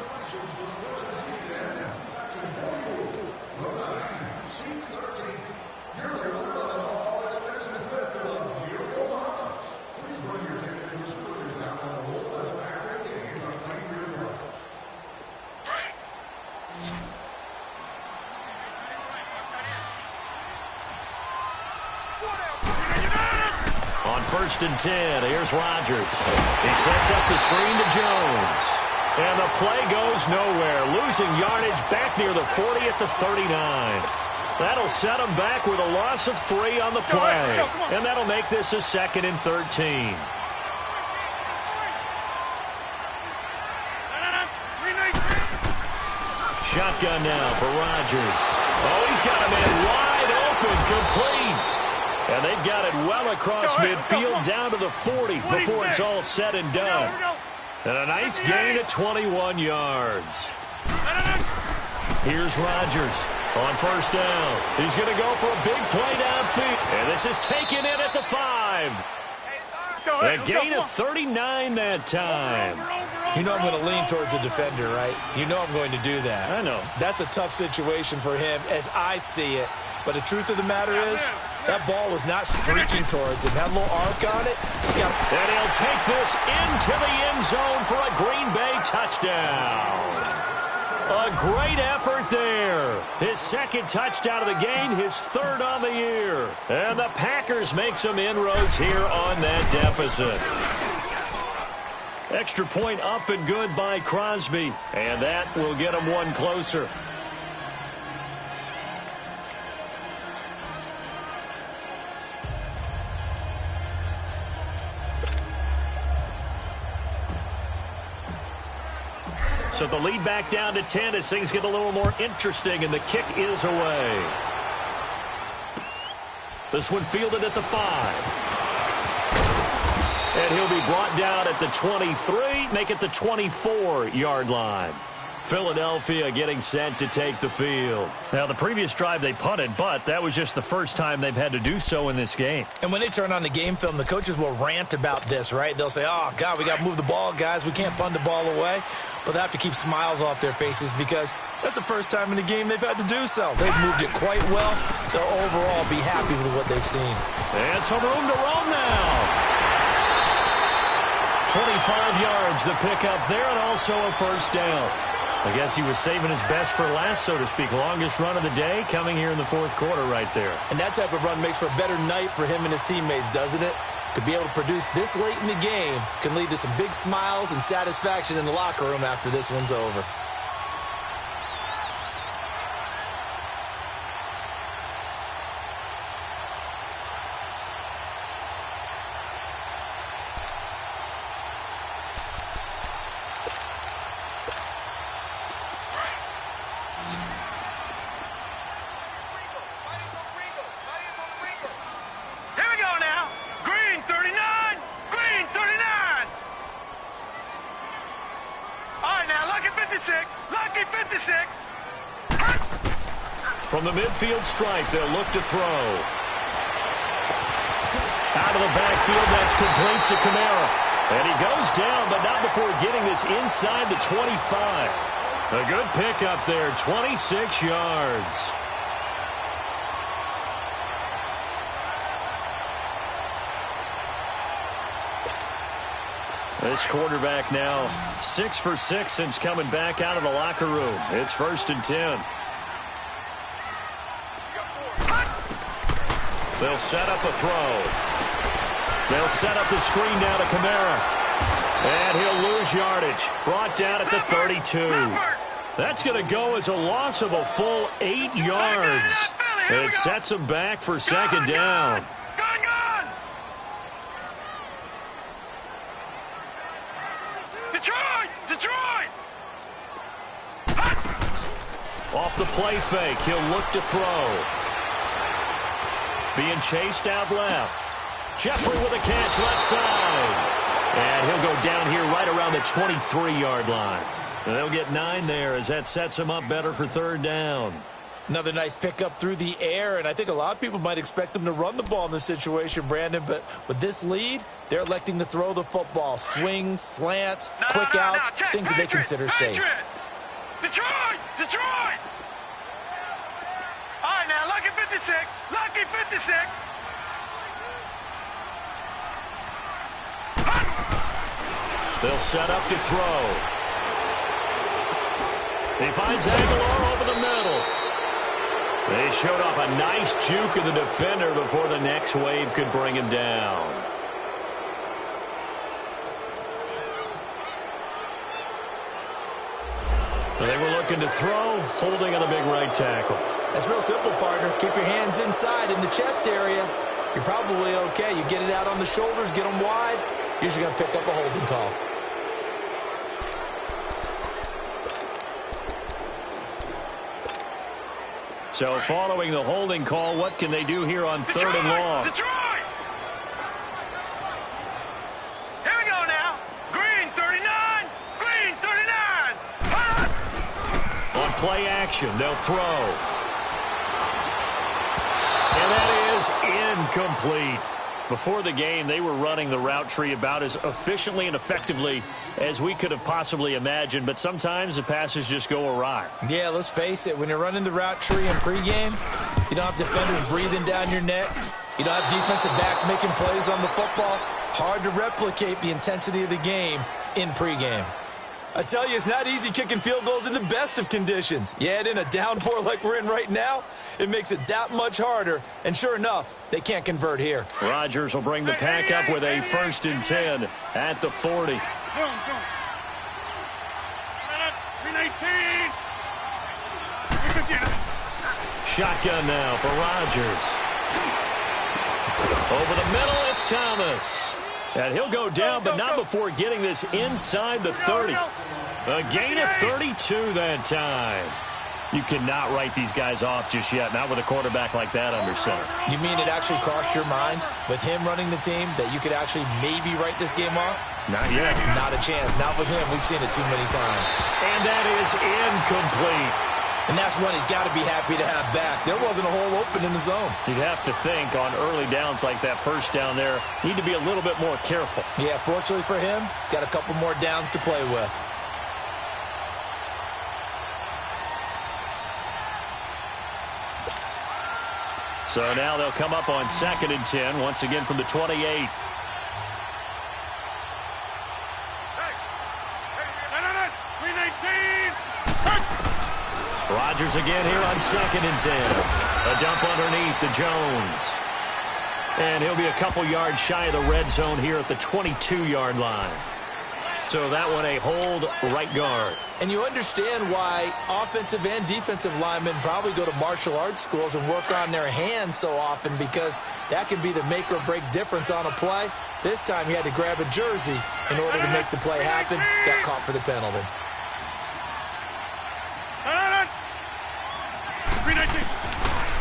First and 10. Here's Rodgers. He sets up the screen to Jones. And the play goes nowhere. Losing yardage back near the 40 at the 39. That'll set him back with a loss of 3 on the play. And that'll make this a 2nd and 13. Shotgun now for Rodgers. Oh, he's got a man wide open, complete. And they've got it well across midfield down to the 40 before it's all said and done. And a nice gain of 21 yards. Here's Rodgers on first down. He's going to go for a big play downfield. And this is taken in at the 5. A gain of 39 that time. You know I'm going to lean towards the defender, right? You know I'm going to do that. I know. That's a tough situation for him as I see it. But the truth of the matter is, that ball was not streaking towards him. Had a little arc on it. And he'll take this into the end zone for a Green Bay touchdown. A great effort there. His 2nd touchdown of the game, his 3rd on the year. And the Packers make some inroads here on that deficit. Extra point up and good by Crosby. And that will get him one closer. So the lead back down to 10 as things get a little more interesting, and the kick is away. This one fielded at the 5. And he'll be brought down at the 23, make it the 24-yard line. Philadelphia getting set to take the field. Now, the previous drive they punted, but that was just the first time they've had to do so in this game. And when they turn on the game film, the coaches will rant about this, right? They'll say, oh, God, we got to move the ball, guys. We can't punt the ball away. But they have to keep smiles off their faces because that's the first time in the game they've had to do so. They've moved it quite well. They'll overall be happy with what they've seen. And some room to roam now. 25 yards the pickup there, and also a first down. I guess he was saving his best for last, so to speak. Longest run of the day coming here in the 4th quarter right there. And that type of run makes for a better night for him and his teammates, doesn't it? To be able to produce this late in the game can lead to some big smiles and satisfaction in the locker room after this one's over. From the midfield stripe, they'll look to throw. Out of the backfield, that's complete to Kamara. And he goes down, but not before getting this inside the 25. A good pickup there, 26 yards. This quarterback now 6 for 6 since coming back out of the locker room. It's 1st and 10. They'll set up a throw. They'll set up the screen now to Kamara. And he'll lose yardage. Brought down at the 32. That's going to go as a loss of a full 8 yards. It sets him back for 2nd down. Detroit! Off the play fake, he'll look to throw. Being chased out left. Jeffrey with a catch left side. And he'll go down here right around the 23-yard line. And they'll get 9 there as that sets him up better for 3rd down. Another nice pickup through the air, and I think a lot of people might expect them to run the ball in this situation, Brandon, but with this lead, they're electing to throw the football. Swings, slants, quick outs, things that they consider safe. Detroit! All right, now, lucky 56. Lucky 56. They'll set up to throw. He finds Aguilar over the middle. They showed off a nice juke of the defender before the next wave could bring him down. They were looking to throw, holding on the big right tackle. That's real simple, partner. Keep your hands inside in the chest area. You're probably okay. You get it out on the shoulders, get them wide. Usually going to pick up a holding call. So following the holding call, what can they do here on 3rd and long? Detroit! Here we go now. Green 39. Green 39. On play action, they'll throw. And that is incomplete. Before the game, they were running the route tree about as efficiently and effectively as we could have possibly imagined, but sometimes the passes just go awry. Yeah, let's face it. When you're running the route tree in pregame, you don't have defenders breathing down your neck. You don't have defensive backs making plays on the football. Hard to replicate the intensity of the game in pregame. I tell you, it's not easy kicking field goals in the best of conditions. Yet in a downpour like we're in right now, it makes it that much harder. And sure enough, they can't convert here. Rodgers will bring the pack up with a 1st and 10 at the 40. 319. Shotgun now for Rodgers. Over the middle, it's Thomas. And he'll go down, but not before getting this inside the 30. A gain of 32 that time. You cannot write these guys off just yet, not with a quarterback like that under center. You mean it actually crossed your mind with him running the team that you could actually maybe write this game off? Not yet. Not a chance. Not with him. We've seen it too many times. And that is incomplete. And that's one he's got to be happy to have back. There wasn't a hole open in the zone. You'd have to think on early downs like that 1st down there, need to be a little bit more careful. Yeah, fortunately for him, got a couple more downs to play with. So now they'll come up on 2nd and 10, once again from the 28. Rodgers again here on 2nd and 10. A dump underneath to Jones. And he'll be a couple yards shy of the red zone here at the 22-yard line. So that one a hold right guard. And you understand why offensive and defensive linemen probably go to martial arts schools and work on their hands so often, because that can be the make or break difference on a play. This time he had to grab a jersey in order to make the play happen. Got caught for the penalty.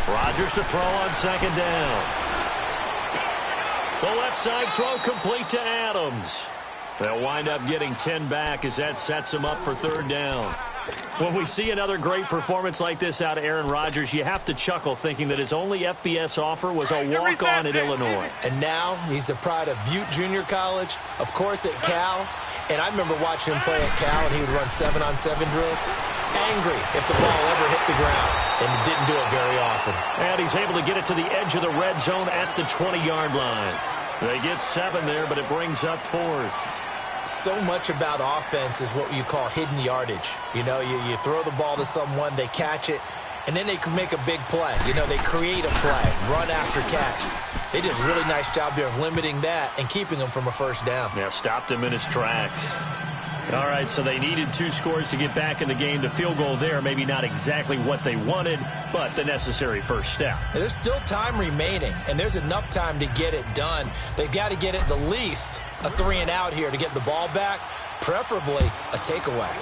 Rodgers to throw on 2nd down. The left side throw complete to Adams. They'll wind up getting 10 back as that sets them up for 3rd down. When we see another great performance like this out of Aaron Rodgers, you have to chuckle thinking that his only FBS offer was a walk-on at Illinois. And now he's the pride of Butte Junior College, of course at Cal. And I remember watching him play at Cal, and he would run 7-on-7 drills. Angry if the ball ever hit the ground, and he didn't do it very often. And he's able to get it to the edge of the red zone at the 20-yard line. They get 7 there, but it brings up 4th. So much about offense is what you call hidden yardage. You know, you throw the ball to someone, they catch it, and then they can make a big play. You know, they create a play, run after catch. They did a really nice job there of limiting that and keeping him from a first down. Yeah, stopped him in his tracks. All right, so they needed 2 scores to get back in the game. The field goal there, maybe not exactly what they wanted, but the necessary first step. And there's still time remaining, and there's enough time to get it done. They've got to get at the least a 3-and-out here to get the ball back, preferably a takeaway.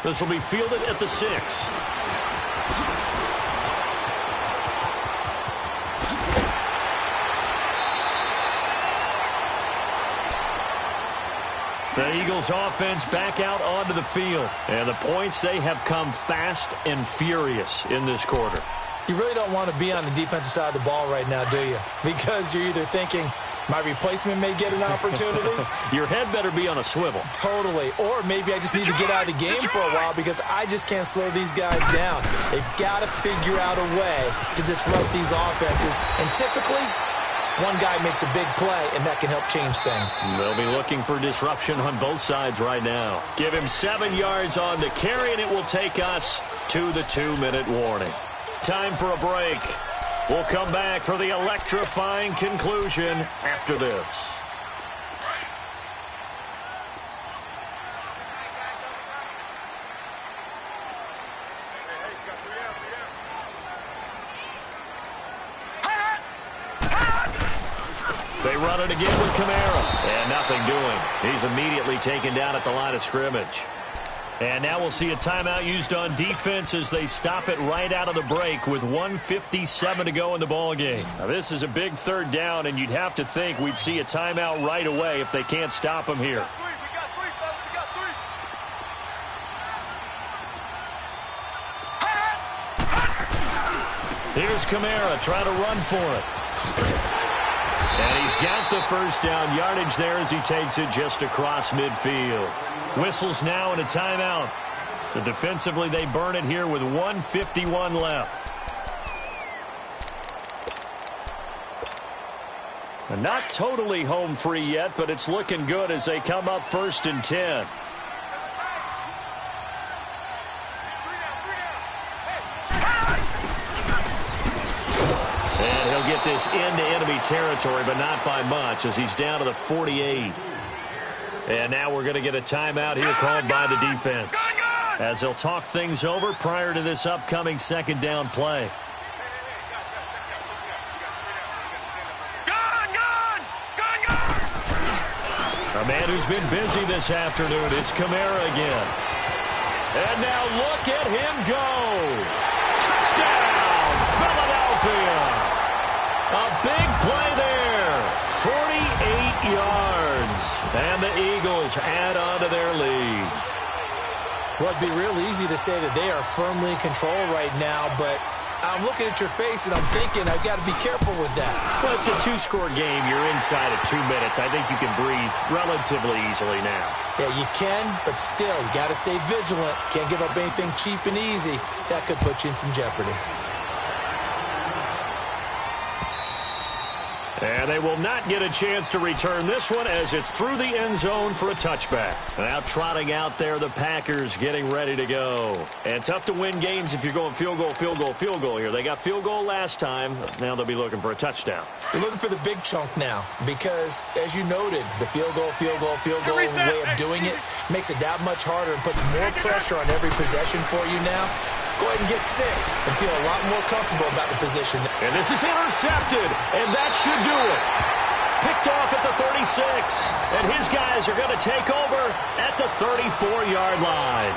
This will be fielded at the 6. The Eagles offense back out onto the field. And the points, they have come fast and furious in this quarter. You really don't want to be on the defensive side of the ball right now, do you? Because you're either thinking, my replacement may get an opportunity. Your head better be on a swivel. Totally. Or maybe I just need to get out of the game for a while because I just can't slow these guys down. They've got to figure out a way to disrupt these offenses. And typically, one guy makes a big play, and that can help change things. They'll be looking for disruption on both sides right now. Give him 7 yards on the carry, and it will take us to the 2-minute warning. Time for a break. We'll come back for the electrifying conclusion after this. They run it again with Kamara. And nothing doing. He's immediately taken down at the line of scrimmage. And now we'll see a timeout used on defense as they stop it right out of the break with 1:57 to go in the ballgame. Now, this is a big 3rd down, and you'd have to think we'd see a timeout right away if they can't stop him here. Here's Kamara trying to run for it. And he's got the first down yardage there as he takes it just across midfield. Whistles now and a timeout. So defensively they burn it here with 1:51 left. And not totally home free yet, but it's looking good as they come up 1st and 10. And he'll get this into enemy territory, but not by much as he's down to the 48. And now we're going to get a timeout here called by the defense as they'll talk things over prior to this upcoming 2nd down play. A man who's been busy this afternoon, it's Kamara again. And now look at him go. Touchdown, Philadelphia. A big play there. 48 yards. And the Eagles add on to their lead. Well, it'd be real easy to say that they are firmly in control right now, but I'm looking at your face and I'm thinking I've got to be careful with that. Well, it's a 2-score game. You're inside of 2 minutes. I think you can breathe relatively easily now. Yeah, you can, but still, you got to stay vigilant. Can't give up anything cheap and easy. That could put you in some jeopardy. And they will not get a chance to return this one as it's through the end zone for a touchback. Now trotting out there, the Packers getting ready to go. And tough to win games if you're going field goal, field goal, field goal here. They got field goal last time. Now they'll be looking for a touchdown. You're looking for the big chunk now because, as you noted, the field goal way of doing it makes it that much harder and puts more pressure on every possession for you now. Go ahead and get 6 and feel a lot more comfortable about the position. And this is intercepted, and that should do it. Picked off at the 36, and his guys are going to take over at the 34-yard line.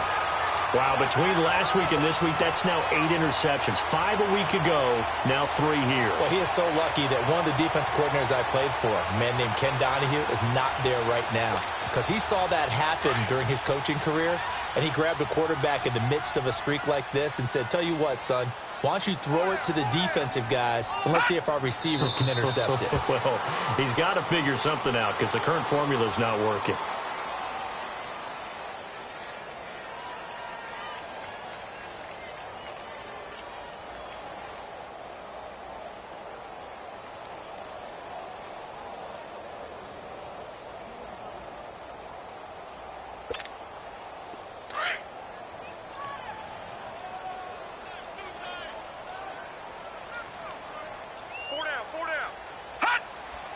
Wow, between last week and this week, that's now 8 interceptions. 5 a week ago, now 3 here. Well, he is so lucky that one of the defense coordinators I played for, a man named Ken Donahue, is not there right now. Because he saw that happen during his coaching career, and he grabbed a quarterback in the midst of a streak like this and said, tell you what, son, why don't you throw it to the defensive guys, and let's see if our receivers can intercept it. Well, he's got to figure something out because the current formula is not working.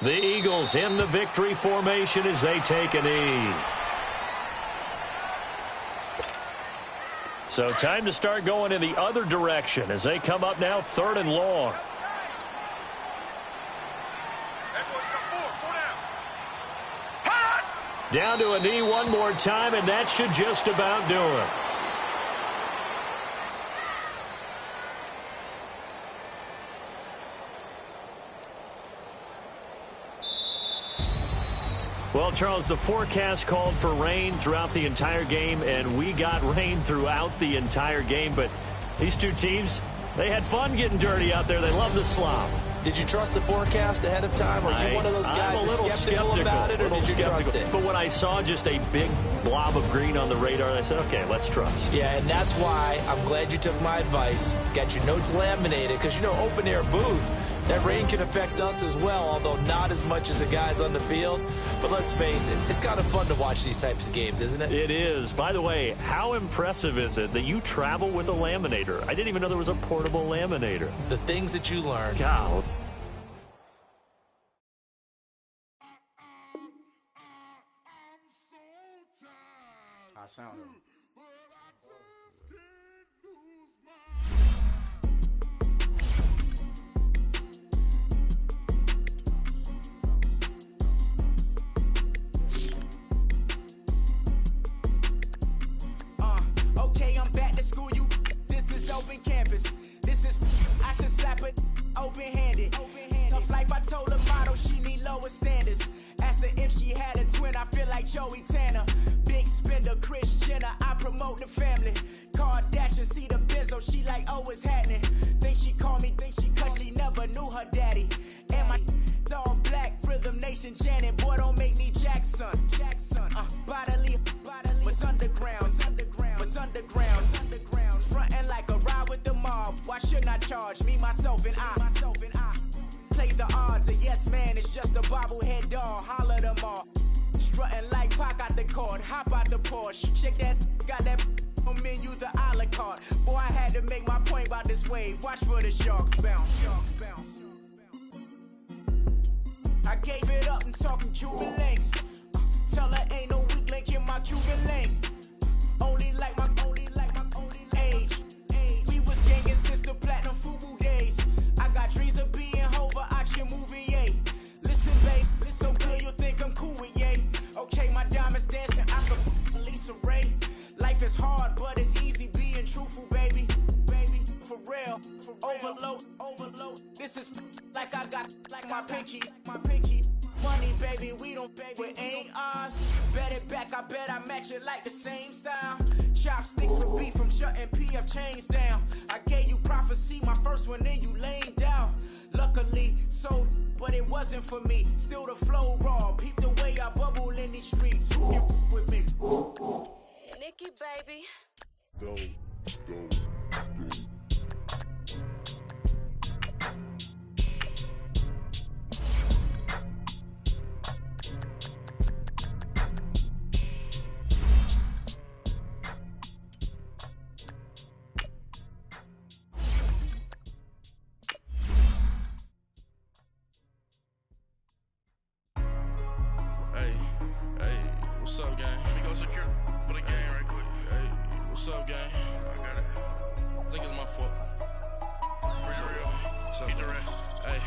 The Eagles in the victory formation as they take a knee. So time to start going in the other direction as they come up now 3rd and long. Down to a knee one more time, and that should just about do it. Well, Charles, the forecast called for rain throughout the entire game, and we got rain throughout the entire game. But these two teams, they had fun getting dirty out there. They love the slop. Did you trust the forecast ahead of time? Are you one of those guys that's skeptical about it, or did you trust it? But when I saw just a big blob of green on the radar, I said, okay, let's trust. Yeah, and that's why I'm glad you took my advice. Got your notes laminated, because, you know, open-air booth, that rain can affect us as well, although not as much as the guys on the field. But let's face it, it's kind of fun to watch these types of games, isn't it? It is. By the way, how impressive is it that you travel with a laminator? I didn't even know there was a portable laminator. The things that you learn. God. I sound it. Okay, I'm back to school, you. This is open campus. This is, I should slap it open-handed. Tough life, I told her model she need lower standards. Asked her if she had a twin, I feel like Joey Tanner. Big spender, Kris Jenner, I promote the family. Kardashian, see the Benzo, she like, oh, it's happening. Think she called me, cause she never knew her daddy. And my all black, Rhythm Nation, Janet, boy, don't make me Jackson. Bodily, what's underground, what's underground, frontin' like a ride with the mob. Why shouldn't I charge me, myself, and I? Play the odds, a yes man, it's just a bobblehead doll, holler them all. Strutting like Pac out the court, hop out the Porsche, shake that, got that on menu, the a la carte. Boy, I had to make my point about this wave, watch for the sharks bounce. I gave it up, I'm talking Cuban links. Tell her ain't no weak link in my Cuban link. Only like my age. We was gangin' since the platinum FUBU days. I got dreams of being Hova, I should movie, yay. Listen, babe, it's so good you'll think I'm cool with yay. Okay, my diamonds dancing, I could Lisa Ray. Life is hard, but it's easy being truthful, baby. For real, overload. This is like I got like my pinky. Money, baby, we don't pay, but ain't ours. Bet it back, I bet I match it like the same style. Chopsticks for beef from shutting PF chains down. I gave you prophecy, my first one, then you laying down. Luckily, sold, but it wasn't for me. Still the flow raw, peep the way I bubble in these streets. Who can with me? Nikki, baby. Go. What's up, gang? Let me go secure for the game right quick. Hey, what's up, gang? I got it. I think it's my fault. For real. What's up, keep the rest. Hey,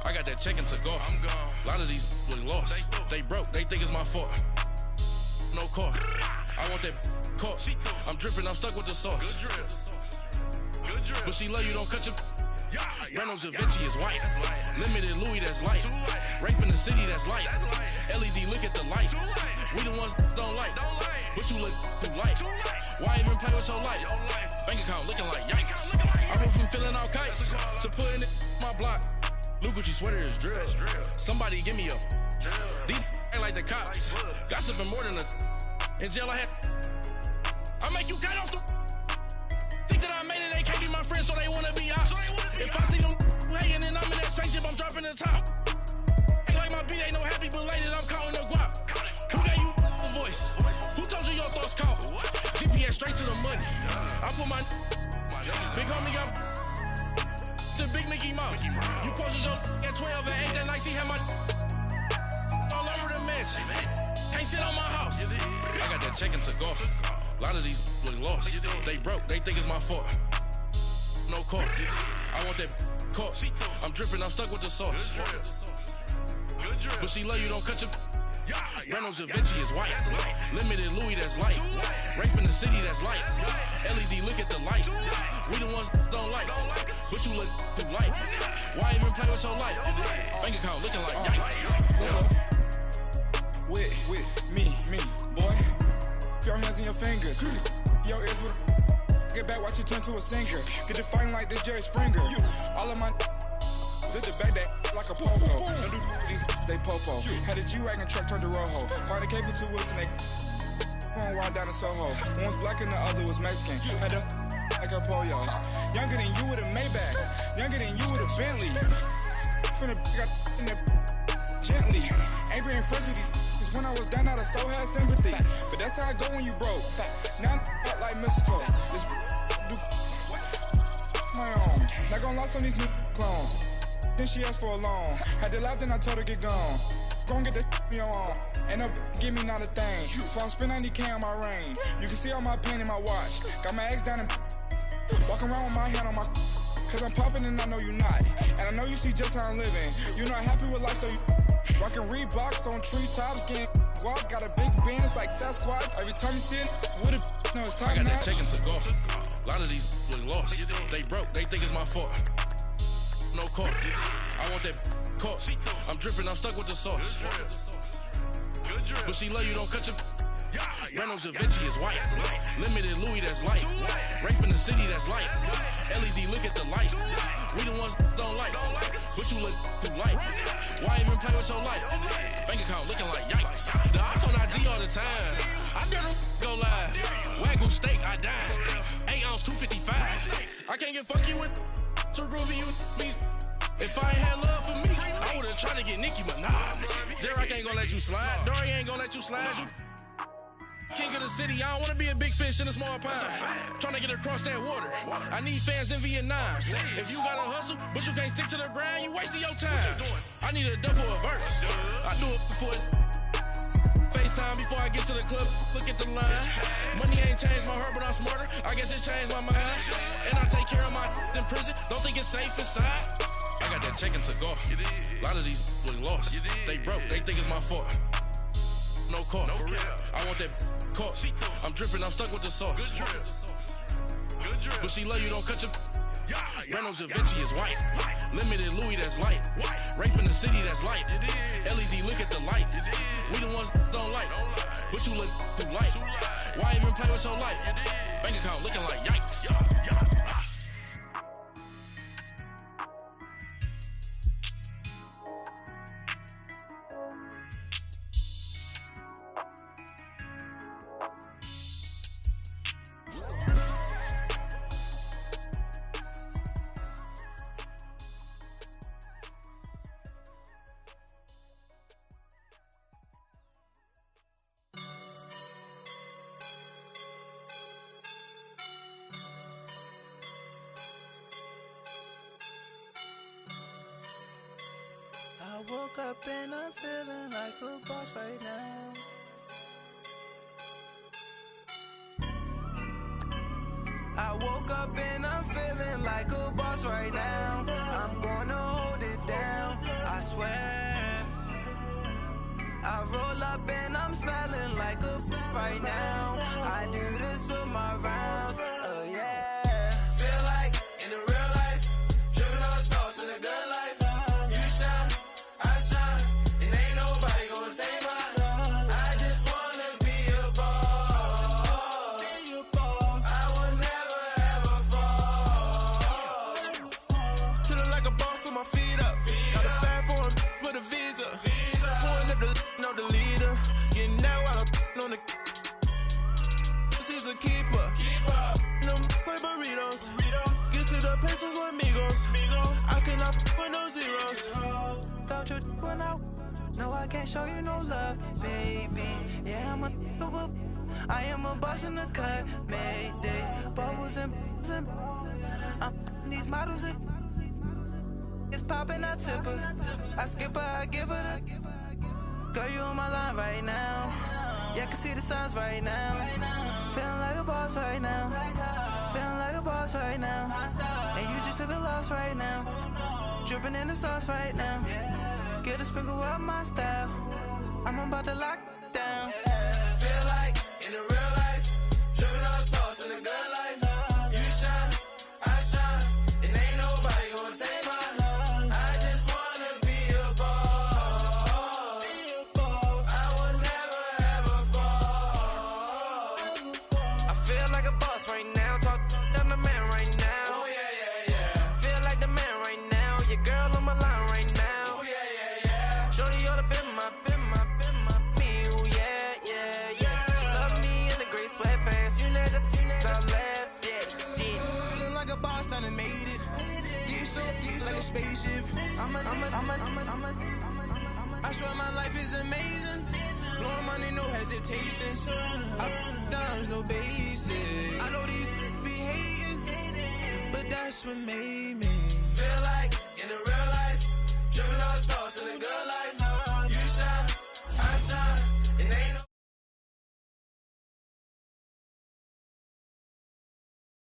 I got that chicken to go. I'm gone. A lot of these look lost. They broke. They think it's my fault. No cost. I want that caught. I'm dripping, I'm stuck with the sauce. Good drip. Good drip. But she love you, don't cut your. Reynolds Da Vinci is white. Limited Louis, that's light. Rape in the city, that's light. LED, look at the light. We the ones don't like. But you look too light. Why even play with your life? Bank account looking like yikes. I went from filling out kites to putting it in my block. Blue Gucci sweater is drill. Somebody give me a. These ain't like the cops. Gossiping more than a. In jail I had. I make you cut off the. Think that I made it, they can't be my friends, so they wanna be ops. If I see them hating and I'm in that spaceship, I'm dropping the top. Ain't like my beat, ain't no happy belated, I'm counting the guap. Who gave you a voice? Who told you your thoughts count? GPS straight to the money. I put my big homie got the big Mickey Mouse. You posted your at 12 and 8 that night, she had my all over the mansion. Can't sit on my house. I got that check into golf. A lot of these look lost. They broke, they think it's my fault. No call. I want that caught. I'm dripping, I'm stuck with the sauce. But she love you, don't cut your. Reynolds Da Vinci is white. Limited Louis, that's light. Rape in the city, that's light. LED, look at the light. We the ones don't like. But you look too light. Why even play with your life? Bank account looking like yikes. With me, boy. Your hands in your fingers. Your ears with get back, watch it turn to a singer. Get the fighting like this Jerry Springer. All of my zip the back that like a popo. Don't do these, they popo. Had a G-Wagon truck turned to Rojo. Find a cave for 2 wheels and they going wild down in Soho. One was black and the other was Mexican. Had a like a pollo. Younger than you with a Maybach. Younger than you with a Bentley. Finna got in the gently. Ain't being friends with these. When I was down, I so had sympathy. But that's how I go when you broke. Now I'm like mistletoe. This do my own. Not gonna lost on these new clones. Then she asked for a loan. Had to laugh, then I told her get gone. Gon' get that me on. And up, give me not a thing. So I spend 90K on my range. You can see all my pain in my watch. Got my ex down and walking around with my hand on my. Cause I'm popping and I know you not. And I know you see just how I'm living. You're not happy with life, so you. Rockin' Reeboks on treetops, getting walk, got a big band, it's like Sasquatch. Every time you see it, with a no, it's top I got notch. that check into golf. A lot of these look lost. They broke, they think it's my fault. No call. I want that caught. I'm dripping, I'm stuck with the sauce. But she love you, don't cut your. Reynolds Da Vinci is white. Limited Louis, that's light. Rape in the city, that's light. LED, look at the light. We the ones don't like. But you look too light. Why even play with your life? Bank account looking like yikes. The ops on IG all the time. I dare them go live. Wagyu steak, I dine. 8 ounce, 255. I can't get funky with too groovy you me. If I ain't had love for me, I would've tried to get Nicki Minaj. J-Rock ain't gonna let you slide. Dory ain't gonna let you slide. King of the city, I don't wanna be a big fish in a small pond. Tryna get across that water. I need fans in Vietnam. If you gotta hustle, but you can't stick to the grind, you wasting your time. I need a double a verse. I do it before FaceTime before I get to the club. Look at the line. Money ain't changed my heart, but I'm smarter. I guess it changed my mind. And I take care of my in prison. Don't think it's safe inside. I got that check into golf. A lot of these look lost. They broke, they think it's my fault. No call, for real. I want that caught. I'm dripping, I'm stuck with the sauce. But she love you, don't cut your. Reynolds Da Vinci is white. Limited Louis, that's light. Rape in the city, that's light. LED, look at the light. We the ones don't like. But you look too light. Why even play with your life? Bank account looking like yikes. I woke up and I'm feeling like a boss right now. I woke up and I'm feeling like a boss right now. I'm gonna hold it down, I swear. I roll up and I'm smelling like a right now. I do this for my rounds, yeah. Feel like in the real life, dripping on sauce in a good life. You shine, I shine, and ain't nobody gonna take mine. I just wanna be a boss. I will never ever fall. Chillin' like a boss with my feet up. Got a bag for him with a visa. Pulling up the know the leader. Getting that while I'm on the. She's a keeper. No play burritos. Get to the pesos with amigos. I cannot with no zeros. Don't you when no, I can't show you no love, baby. Yeah, I am a boss in the cut. Mayday. Bubbles and these models are. It's poppin', I tip her. I skip her, I give her the. Girl, you on my line right now. Yeah, I can see the signs right now. Feeling like a boss right now. Feeling like a boss right now. And you just took a loss right now. Dripping in the sauce right now. Get a sprinkle up my style. I'm about to lock down. Feel like in the real life, dripping on sauce in a good life. You shine, I shine, and ain't nobody gonna take mine. I just wanna be a boss. I will never ever fall. I feel like a boss right now. Talk to the man right now. Oh yeah. Feel like the man right now. Your girl on my line right now. Oh yeah. Shorty oughta been my me. Ooh yeah. She love me in the gray sweatpants. You know that I left, yeah. Feeling like a boss, I done made it. Get so like a spaceship. I swear my life is amazing. Blowing money, no hesitation. Up, downs, no basic. I know these be hating, but that's what made me.